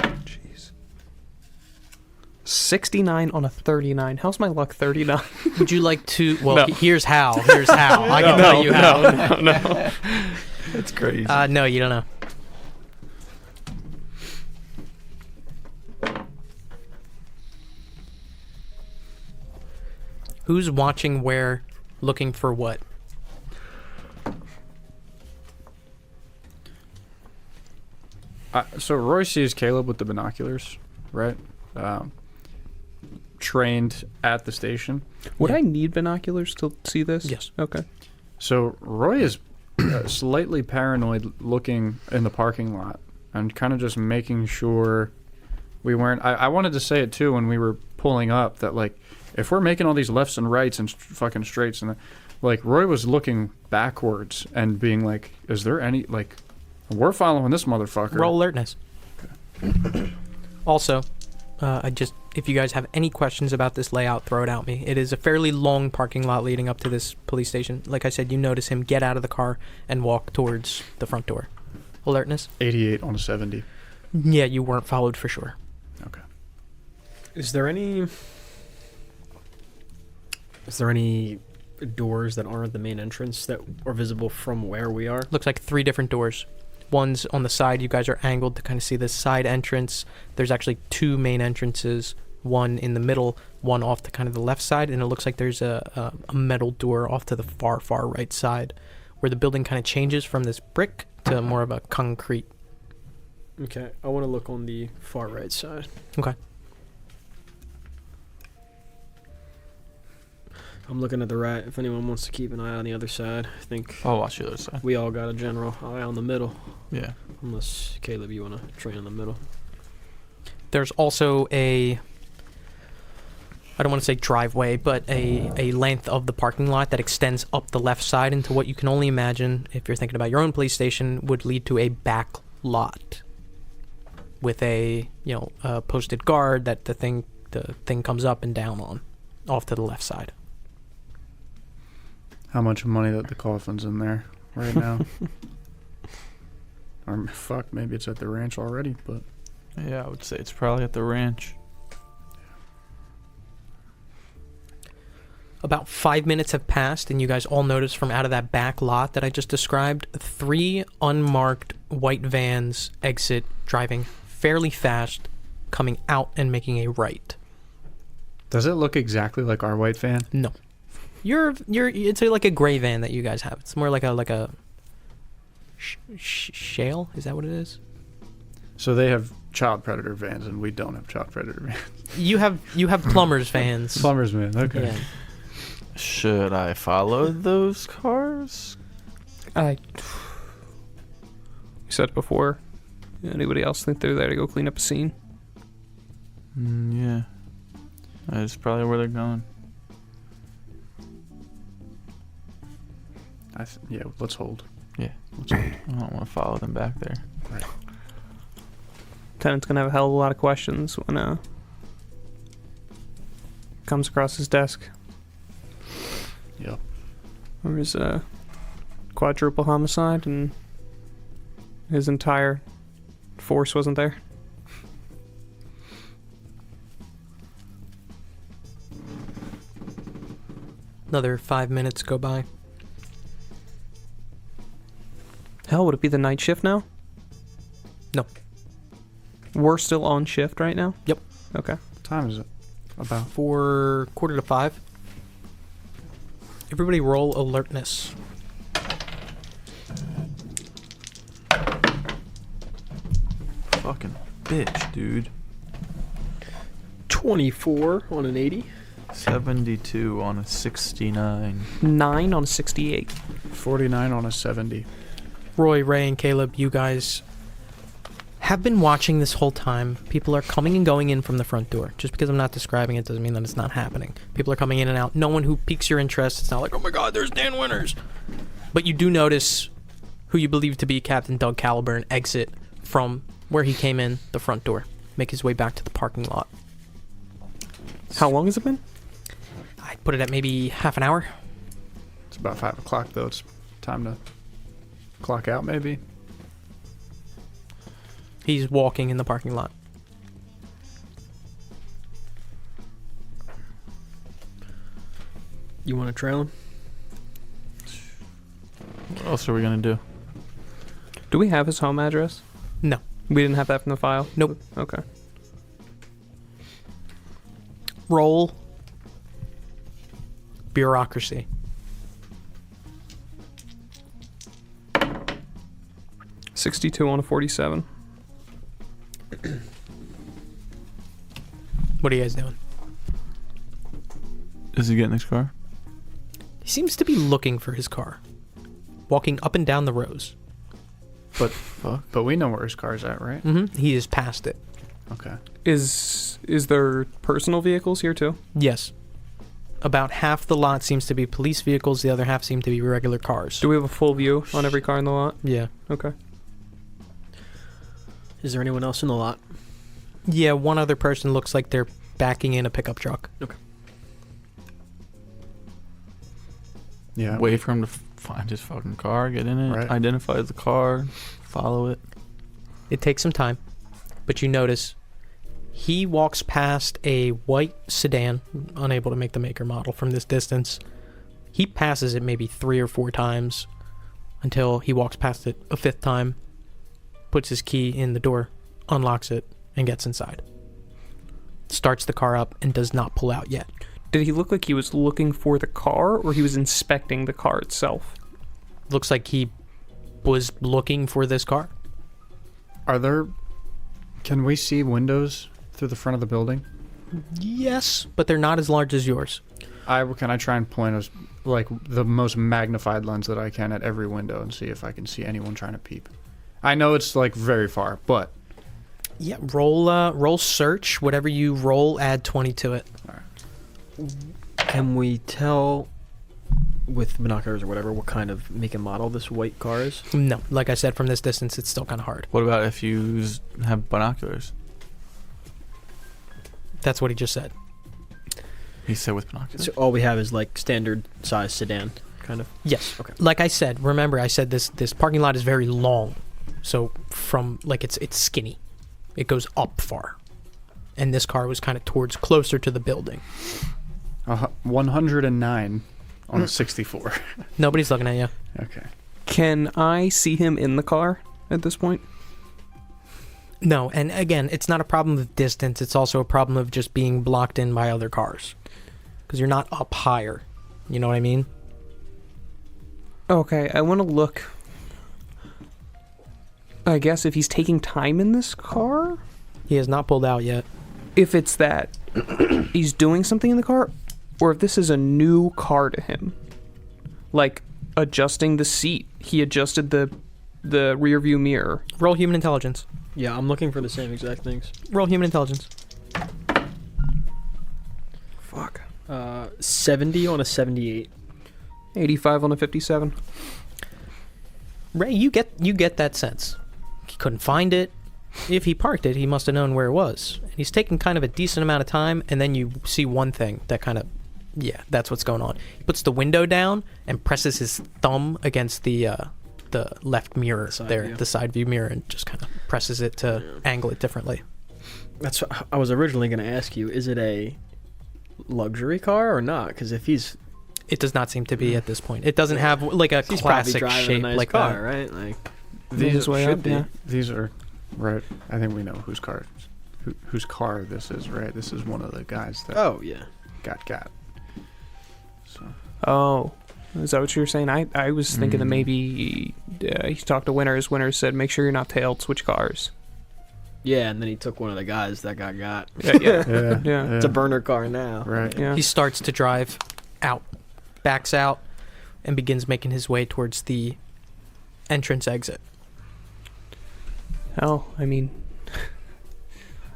Jeez. 69 on a 39. How's my luck 39? Would you like to? Well, No. Here's how. Here's how. I can tell you how. No. That's crazy. No, you don't know. Who's watching where, looking for what? So Roy sees Caleb with the binoculars, right? Trained at the station. Would I need binoculars to see this? Yes. Okay. So Roy is slightly paranoid looking in the parking lot and kind of just making sure we weren't... I wanted to say it too when we were pulling up that, like, if we're making all these lefts and rights and fucking straights and like Roy was looking backwards and being like, is there any, like, we're following this motherfucker. Roll alertness. Okay. Also, if you guys have any questions about this layout, throw it at me. It is a fairly long parking lot leading up to this police station. Like I said, you notice him get out of the car and walk towards the front door. Alertness? 88 on a 70. Yeah, you weren't followed for sure. Okay. Is there any doors that aren't the main entrance that are visible from where we are? Looks like 3 different doors. One's on the side. You guys are angled to kind of see the side entrance. There's actually 2 main entrances. One in the middle, one off to kind of the left side. And it looks like there's a metal door off to the far right side where the building kind of changes from this brick to more of a concrete. Okay, I want to look on the far right side. Okay. I'm looking at the right. If anyone wants to keep an eye on the other side, I think I'll watch the other side. we all got a general eye on the middle. Yeah. Unless, Caleb, you want to train in the middle. There's also I don't want to say driveway, but a length of the parking lot that extends up the left side into what you can only imagine, if you're thinking about your own police station, would lead to a back lot with a posted guard that the thing comes up and down on, off to the left side. How much money that the coffin's in there right now? Or fuck, maybe it's at the ranch already, but... Yeah, I would say it's probably at the ranch. About 5 minutes have passed, and you guys all notice from out of that back lot that I just described, 3 unmarked white vans exit, driving fairly fast, coming out and making a right. Does it look exactly like our white van? No. It's like a gray van that you guys have. It's more like a shale? Is that what it is? So they have child predator vans, and we don't have child predator vans. You have plumber's vans. Plumber's van, okay. Yeah. Should I follow those cars? You said it before. Anybody else think they're there to go clean up a scene? Yeah. That's probably where they're going. Yeah, let's hold. Yeah. Let's hold. I don't want to follow them back there. Right. Tenant's gonna have a hell of a lot of questions when comes across his desk. Yep. Or his quadruple homicide and his entire force wasn't there. Another 5 minutes go by. Hell, would it be the night shift now? No. We're still on shift right now? Yep. Okay. What time is it? About? For 4:45. Everybody roll alertness. Fucking bitch, dude. 24 on an 80. 72 on a 69. 9 on a 68. 49 on a 70. Roy, Ray, and Caleb, you guys have been watching this whole time. People are coming and going in from the front door. Just because I'm not describing it doesn't mean that it's not happening. People are coming in and out. No one who piques your interest. It's not like, oh my god, there's Dan Winters. But you do notice who you believe to be Captain Doug Caliburn exit from where he came in, the front door. Make his way back to the parking lot. How long has it been? I'd put it at maybe half an hour. It's about 5 o'clock, though. It's time to clock out, maybe. He's walking in the parking lot. You want to trail him? What else are we gonna do? Do we have his home address? No. We didn't have that from the file? Nope. Okay. Roll bureaucracy. $62 on a 47. What are you guys doing? Is he getting his car? He seems to be looking for his car. Walking up and down the rows. But we know where his car's at, right? Mm-hmm. He is past it. Okay. Is there personal vehicles here too? Yes. About half the lot seems to be police vehicles. The other half seem to be regular cars. Do we have a full view on every car in the lot? Yeah. Okay. Is there anyone else in the lot? Yeah, one other person looks like they're backing in a pickup truck. Yeah. Wait for him to find his fucking car, get in it, Right. identify the car, follow it. It takes some time, but you notice he walks past a white sedan, unable to make the make or model from this distance. He passes it maybe 3 or 4 times until he walks past it a 5th time, puts his key in the door, unlocks it, and gets inside. Starts the car up and does not pull out yet. Did he look like he was looking for the car or he was inspecting the car itself? Looks like he was looking for this car. Can we see windows through the front of the building? Yes, but they're not as large as yours. Can I try and point us like the most magnified lens that I can at every window and see if I can see anyone trying to peep? I know it's like very far, but Yeah, roll search. Whatever you roll, add 20 to it. Can we tell with binoculars or whatever what kind of make and model this white car is? No, like I said, from this distance, it's still kind of hard. What about if you have binoculars? That's what he just said. He said with binoculars. So all we have is like standard size sedan, kind of. Yes. Okay. Like I said, remember I said this parking lot is very long. So from like it's skinny. It goes up far. And this car was kind of towards closer to the building. 109 on a 64. Nobody's looking at you. Okay. Can I see him in the car at this point? No, and again, it's not a problem of distance. It's also a problem of just being blocked in by other cars. Because you're not up higher. You know what I mean? Okay, I want to look. I guess if he's taking time in this car? He has not pulled out yet. If it's that he's doing something in the car, or if this is a new car to him. Like adjusting the seat. He adjusted the rear view mirror. Roll human intelligence. Yeah, I'm looking for the same exact things. Roll human intelligence. Fuck. 70 on a 78. 85 on a 57. Ray, you get that sense. He couldn't find it. If he parked it, he must have known where it was. And he's taking kind of a decent amount of time, and then you see one thing that kind of, yeah, that's what's going on. He puts the window down and presses his thumb against the left mirror the side view mirror, and just kind of presses it to angle it differently. That's what I was originally going to ask you. Is it a luxury car or not? Because if he's... It does not seem to be at this point. It doesn't have like a he's classic probably driving shape a nice like car, that. right? Like These way should up, be. yeah. These are right. I think we know whose car this is, right? This is one of the guys that oh yeah, got. So Oh, is that what you were saying? I was thinking that maybe he talked to Winters. Winters said, make sure you're not tailed, switch cars. yeah. And then he took one of the guys that got. Yeah. yeah. It's a burner car now. Right. Yeah. He starts to drive out, backs out, and begins making his way towards the entrance exit. Hell, I mean,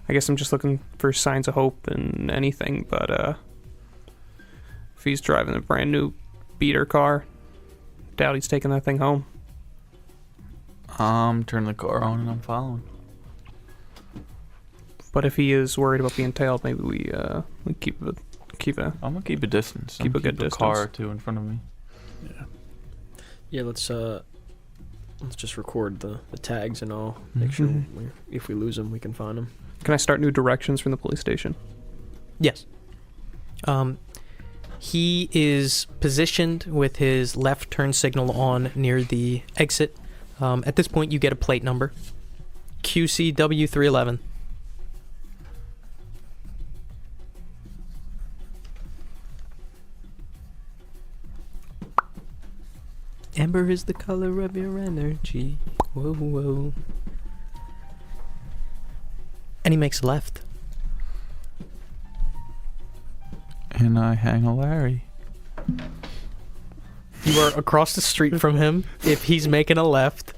I guess I'm just looking for signs of hope and anything, but if he's driving a brand new beater car, doubt he's taking that thing home. Turn the car on and I'm following. But if he is worried about being tailed, maybe we keep a I'm gonna keep a distance. Keep a good distance. Car or two in front of me. Yeah, let's just record the tags and all. Make sure if we lose them, we can find them. Can I start new directions from the police station? Yes. He is positioned with his left turn signal on near the exit. At this point, you get a plate number. QCW311. Amber is the color of your energy. Whoa, whoa. And he makes a left. And I hang a Larry. You are across the street from him if he's making a left.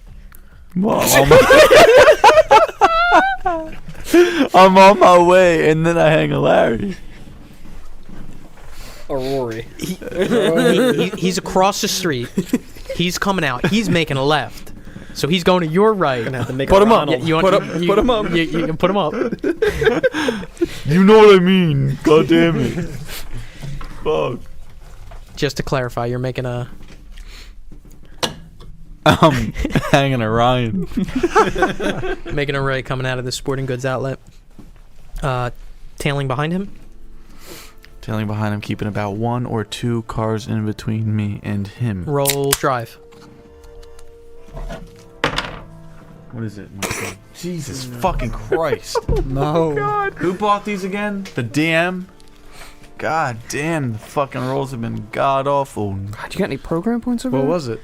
Well, I'm on my way, and then I hang a Larry. A Rory. He's across the street. He's coming out. He's making a left. So he's going to your right. Gonna have to make Put a him up. Ronald. Put him up. You can put him up. You know what I mean. God damn it. Fuck. Just to clarify, you're making a... I'm hanging a Ryan. Making a right coming out of the sporting goods outlet. Tailing behind him. Tailing behind him, keeping about 1 or 2 cars in between me and him. Roll drive. What is it? Jesus fucking Christ. No. God. Who bought these again? The DM? God damn, the fucking rolls have been god awful. God, you got any program points over What there? was it?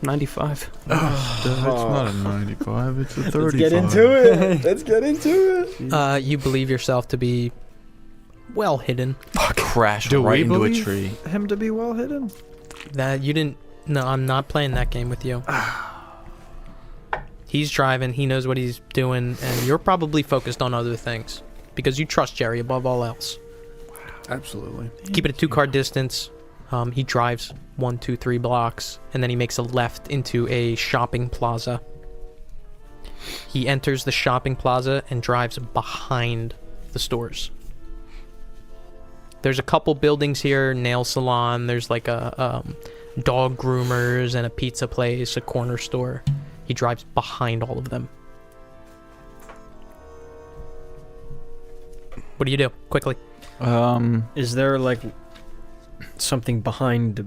95. It's not a 95, it's a 35. Let's get into it. Let's get into it. You believe yourself to be well hidden. Crashed Do right we into a believe tree. him to be well hidden? That you didn't... No, I'm not playing that game with you. He's driving. He knows what he's doing. And you're probably focused on other things. Because you trust Jerry above all else. Absolutely. Keep it a 2-car distance. He drives 1, 2, 3 blocks. And then he makes a left into a shopping plaza. He enters the shopping plaza and drives behind the stores. There's a couple buildings here. Nail salon. There's like a dog groomers and a pizza place, a corner store. He drives behind all of them. What do you do? Quickly. Is there like something behind?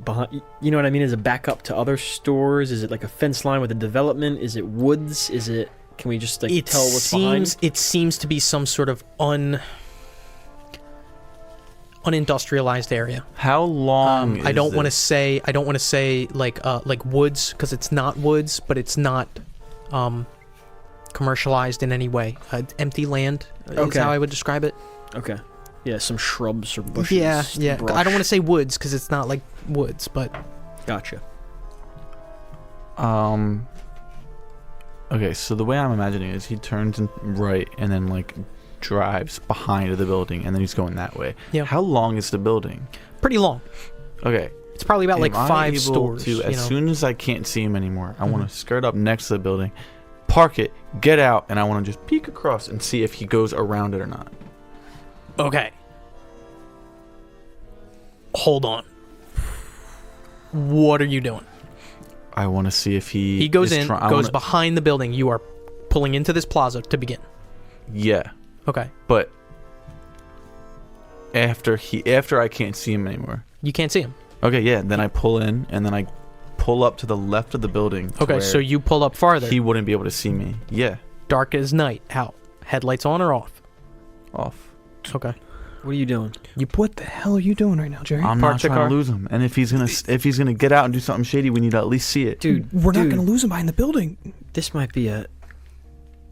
You know what I mean? Is it back up to other stores? Is it like a fence line with a development? Is it woods? Is it? Can we just like tell what's behind? It seems to be some sort of unindustrialized area. How long is I don't want to this? say like woods, because it's not woods, but it's not commercialized in any way. Empty land is Okay. how I would describe it. Okay. Yeah, some shrubs or bushes. Yeah. brush. I don't want to say woods because it's not like woods, but Gotcha. Okay, so the way I'm imagining it is he turns right and then like drives behind the building and then he's going that way. Yeah. How long is the building? pretty long. Okay. It's probably about like Am I 5 able stores. to, as soon as I can't see him anymore, I want Mhm. to skirt up next to the building, park it, get out, and I want to just peek across and see if he goes around it or not. Okay. Hold on. What are you doing? I want to see if he Goes is in, I goes wanna- behind the building. You are pulling into this plaza to begin. Yeah, Okay. but after I can't see him anymore. You can't see him. Okay, yeah, then I pull in and then I pull up to the left of the building. to Okay, where so you pull up farther. he wouldn't be able to see me. Yeah, Dark as night. Out. Headlights on or off? off. Okay. What are you doing? What the hell are you doing right now, Jerry? I'm Park not the trying car. to lose him. And if he's gonna get out and do something shady, we need to at least see it. Dude, We're not dude, going to lose him behind the building. This might be a...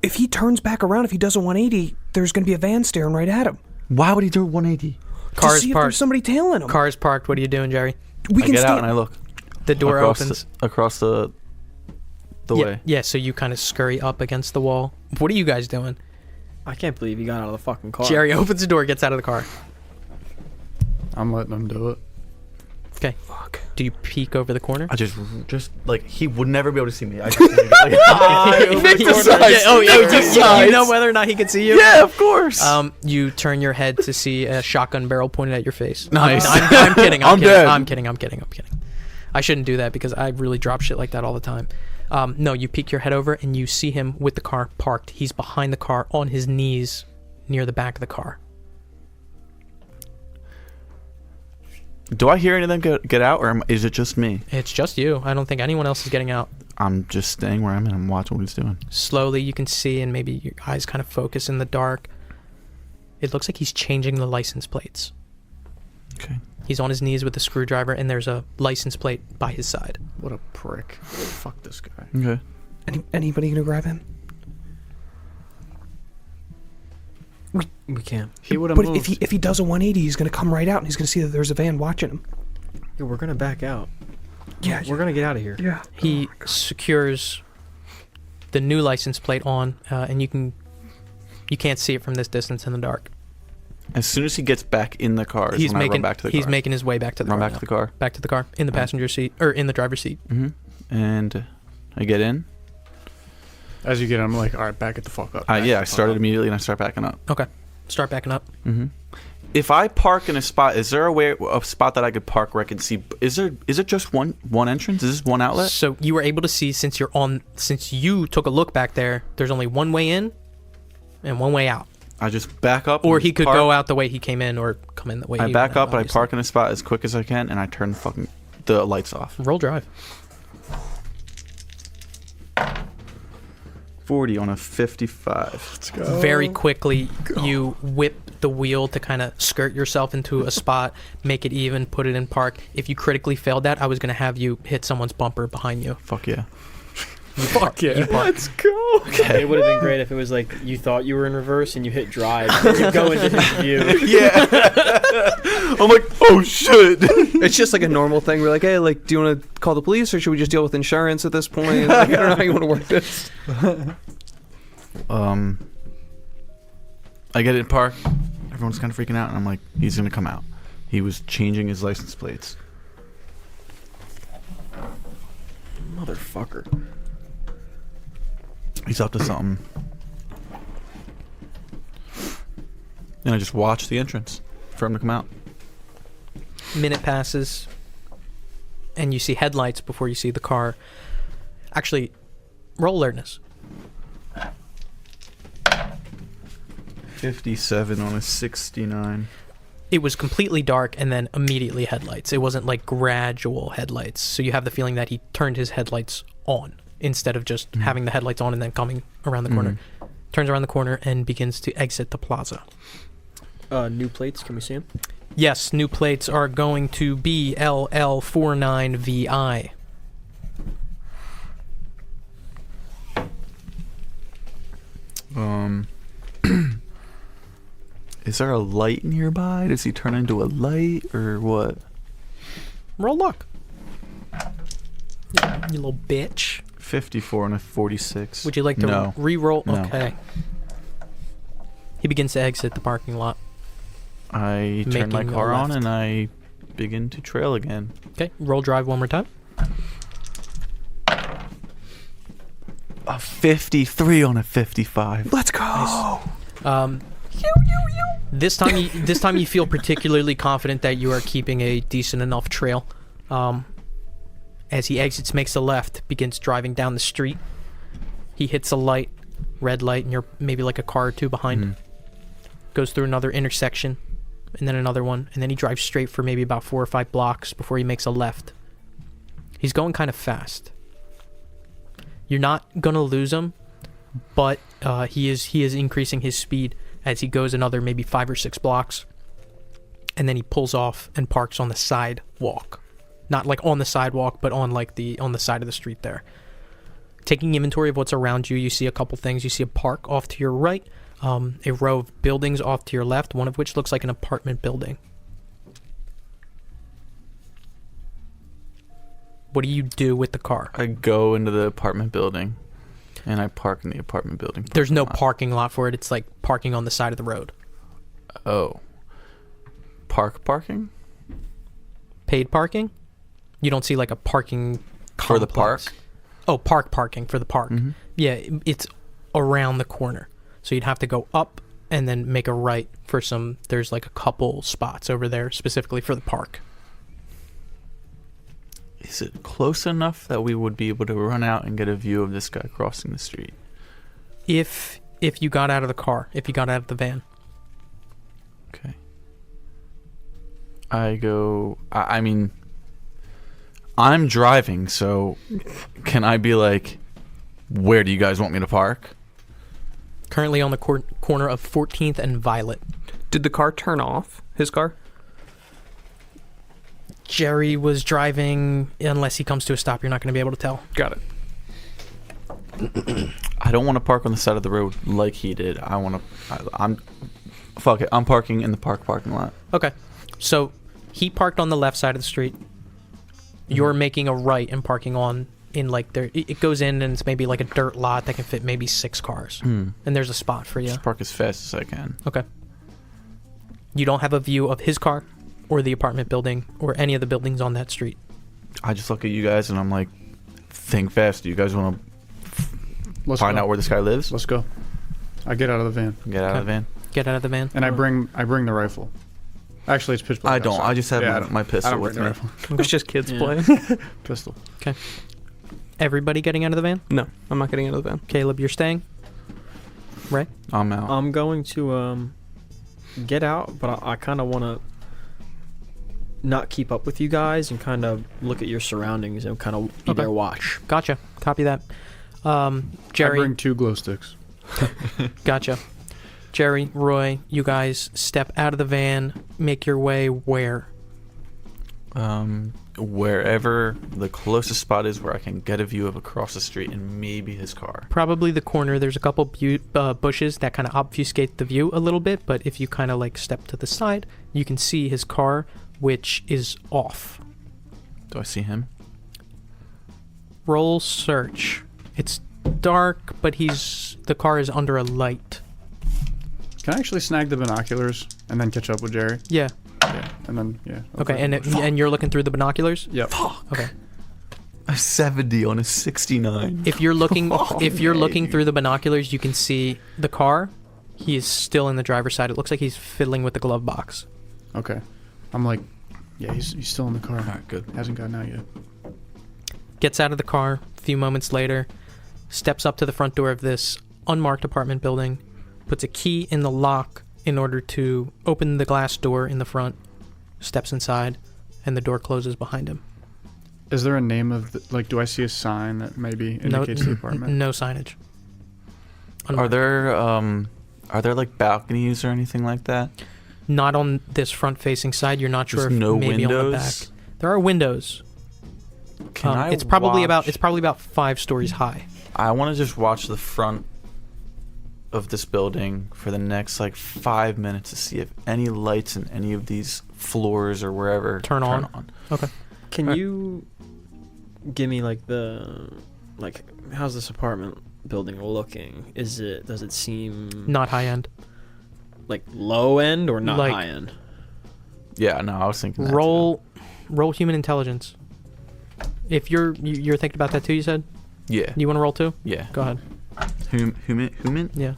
If he turns back around, if he does a 180, there's going to be a van staring right at him. Why would he do 180? Car's to see if parked. there's somebody tailing him. Car's parked. What are you doing, Jerry? We I can get stay. out and I look The door across opens. across the the way. Yeah, so you kind of scurry up against the wall. What are you guys doing? I can't believe you got out of the fucking car. Jerry opens the door, gets out of the car. I'm letting him do it. Okay. Fuck. Do you peek over the corner? I just like he would never be able to see me. I just You know whether or not he can see you? Yeah, of course. You turn your head to see a shotgun barrel pointed at your face. Nice. I'm kidding. I'm dead. I'm kidding. I shouldn't do that because I really drop shit like that all the time. No, you peek your head over and you see him with the car parked. He's behind the car on his knees near the back of the car. Do I hear any of them get out, or is it just me? It's just you. I don't think anyone else is getting out. I'm just staying where I'm in. I'm watching what he's doing. Slowly, you can see, and maybe your eyes kind of focus in the dark. It looks like he's changing the license plates. Okay. He's on his knees with a screwdriver, and there's a license plate by his side. What a prick. Fuck this guy. Okay. Anybody gonna grab him? We can't. He would have But moved. if he does a 180, he's gonna come right out and he's gonna see that there's a van watching him. Yeah, we're gonna back out. Yeah, We're gonna get out of here. yeah. He secures the new license plate on, and you can't see it from this distance in the dark. As soon as he gets back in the car, is when I run back to the car. He's making his way back to the Run car back now. to the car. Back to the car, in the passenger seat, or in the driver's seat. Mm-hmm. And I get in. As you get in, I'm like, all right, back it the fuck up. I started immediately and I start backing up. Okay. Start backing up. Mm-hmm. If I park in a spot, is there a spot that I could park where I can see? Is it just one entrance? Is this one outlet? So you were able to see, since you took a look back there, there's only one way in and one way out. I just back up. Or he could park. go out the way he came in, or come in the way I he back went up out, and I obviously. park in a spot as quick as I can, and I turn the lights off. Roll drive. 40 on a 55. Let's go. Very quickly, you whip the wheel to kind of skirt yourself into a spot, make it even, put it in park. If you critically failed that, I was going to have you hit someone's bumper behind you. Fuck yeah. Fuck yeah. Let's go. Okay. It would have been great if it was like you thought you were in reverse and you hit drive before you go into his view. Yeah. I'm like, oh shit. It's just like a normal thing. We're like, hey, like, do you want to call the police or should we just deal with insurance at this point? Like, I don't know how you want to work this. I get it in park. Everyone's kind of freaking out, and I'm like, he's gonna come out. He was changing his license plates. Motherfucker. He's up to something. And I just watch the entrance for him to come out. Minute passes, and you see headlights before you see the car. Actually, roll alertness. 57 on a 69. It was completely dark and then immediately headlights. It wasn't like gradual headlights. So you have the feeling that he turned his headlights on instead of just having the headlights on and then coming around the corner. Turns around the corner and begins to exit the plaza. New plates, can we see them? Yes, new plates are going to be LL49VI. Is there a light nearby? Does he turn into a light or what? Roll luck. You little bitch. 54 on a 46. Would you like to No. re-roll? No. Okay. He begins to exit the parking lot. I turn my Making a car on left. and I begin to trail again. Okay, roll drive one more time. A 53 on a 55. Let's go. This time you feel particularly confident that you are keeping a decent enough trail. As he exits, makes a left, begins driving down the street. He hits a light, red light, and you're maybe like a car or two behind. Goes through another intersection, and then another one, and then he drives straight for maybe about 4 or 5 blocks before he makes a left. He's going kind of fast. You're not gonna lose him, but he is increasing his speed as he goes another maybe 5 or 6 blocks, and then he pulls off and parks on the sidewalk. Not like on the sidewalk, but on like on the side of the street there. Taking inventory of what's around you, you see a couple things. You see a park off to your right, a row of buildings off to your left, one of which looks like an apartment building. What do you do with the car? I go into the apartment building, and I park in the apartment building. There's no parking parking lot for it. It's like parking on the side of the road. lot. Oh. Parking? Paid parking? You don't see like a parking For the complex. park? Oh, parking for the park. Mhm. Yeah, it's around the corner. So you'd have to go up and then make a right for there's like a couple spots over there specifically for the park. Is it close enough that we would be able to run out and get a view of this guy crossing the street? If you got out of the car, if you got out of the van. Okay. I mean, I'm driving, so can I be like, where do you guys want me to park? Currently on the corner of 14th and Violet. Did the car turn off? His car? Jerry was driving. Unless he comes to a stop, you're not going to be able to tell. Got it. I don't want to park on the side of the road like he did. Fuck it. I'm parking in the parking lot. Okay. So he parked on the left side of the street. You're making a right and parking in like there. It goes in and it's maybe like a dirt lot that can fit maybe 6 cars. And there's a spot for you. Just park as fast as I can. Okay. You don't have a view of his car or the apartment building or any of the buildings on that street. I just look at you guys and I'm like, think fast. Do you guys want to Let's find go. out where this guy lives? Let's go. I get out of the van Get out of the van. Get out of the van. and I bring the rifle. Actually, it's pitch black. I don't. outside. I just have Yeah, I my, don't- my I pistol don't with bring the me. rifle. It's just kids Yeah. playing. Pistol. Everybody getting out of the van? No, I'm not getting out of the van. Caleb, you're staying? Ray? I'm out. I'm going to get out, but I kind of want to not keep up with you guys and kind of look at your surroundings and kind of be Okay. their watch. Gotcha. Copy that. I Jerry, bring 2 glow sticks. gotcha. Jerry, Roy, you guys step out of the van, make your way where? Wherever the closest spot is where I can get a view of across the street and maybe his car. Probably the corner. There's a couple bushes that kind of obfuscate the view a little bit, but if you kind of like step to the side, you can see his car, which is off. Do I see him? Roll search. It's dark, but the car is under a light. Can I actually snag the binoculars and then catch up with Jerry? Yeah. Yeah. And then Okay, and you're looking through the binoculars? Yep. Okay. A 70 on a 69. If you're looking Hey. through the binoculars, you can see the car. He is still in the driver's side. It looks like he's fiddling with the glove box. Okay. I'm like, yeah, he's still in the car. All right, good. Hasn't gotten out yet. Gets out of the car a few moments later, steps up to the front door of this unmarked apartment building, puts a key in the lock in order to open the glass door in the front, steps inside, and the door closes behind him. Is there a name of do I see a sign that maybe indicates the apartment? No signage. Are there like balconies or anything like that? Not on this front-facing side. You're not sure Just if no maybe on the back. windows? There are windows. Can I it's probably watch- about 5 stories high. I want to just watch the front of this building for the next like 5 minutes to see if any lights in any of these floors or wherever Turn on. Okay. Can Alright. you give me how's this apartment building looking? Does it seem Not high end. like low end or not Like- high end? Yeah, no, I was thinking that Roll human intelligence. If you're thinking about that too, you said? too. Yeah. You want to roll too? Yeah. Go ahead. Human? Yeah.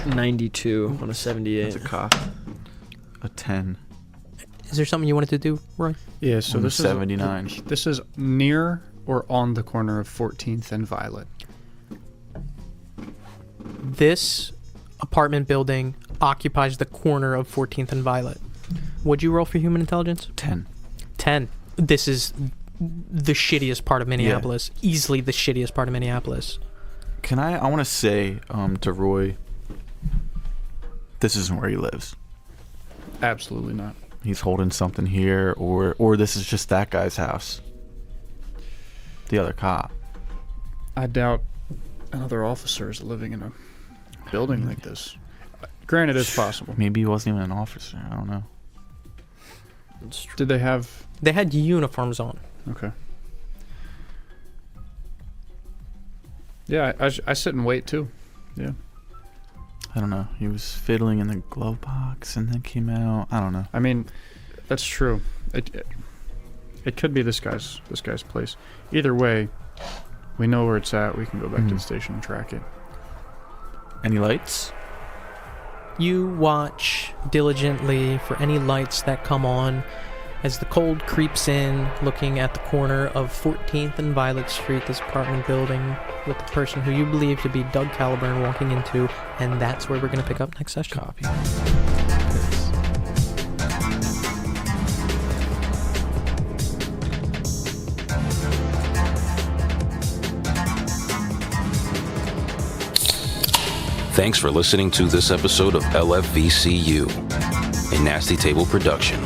92 on a 78. That's a cost. A 10. Is there something you wanted to do, Roy? Yeah, so On this 79. This is near or on the corner of 14th and Violet. This apartment building occupies the corner of 14th and Violet. Would you roll for human intelligence? 10. 10. This is the shittiest part of Minneapolis. Easily the shittiest part of Minneapolis. I want to say to Roy, this isn't where he lives. Absolutely not. He's holding something here, or this is just that guy's house. The other cop. I doubt another officer is living in a building like this. Granted, it's possible. Maybe he wasn't even an officer. I don't know. Did they have... They had uniforms on. Okay. Yeah, I sit and wait too. Yeah. I don't know. He was fiddling in the glove box and then came out. I don't know. I mean, that's true. It could be this guy's place. Either way, we know where it's at. We can go back to the station and track it. Any lights? You watch diligently for any lights that come on as the cold creeps in, looking at the corner of 14th and Violet Street, this apartment building, with the person who you believe to be Doug Caliburn walking into, and that's where we're going to pick up next session. Copy. Thanks for listening to this episode of LFVCU, a Nasty Table production.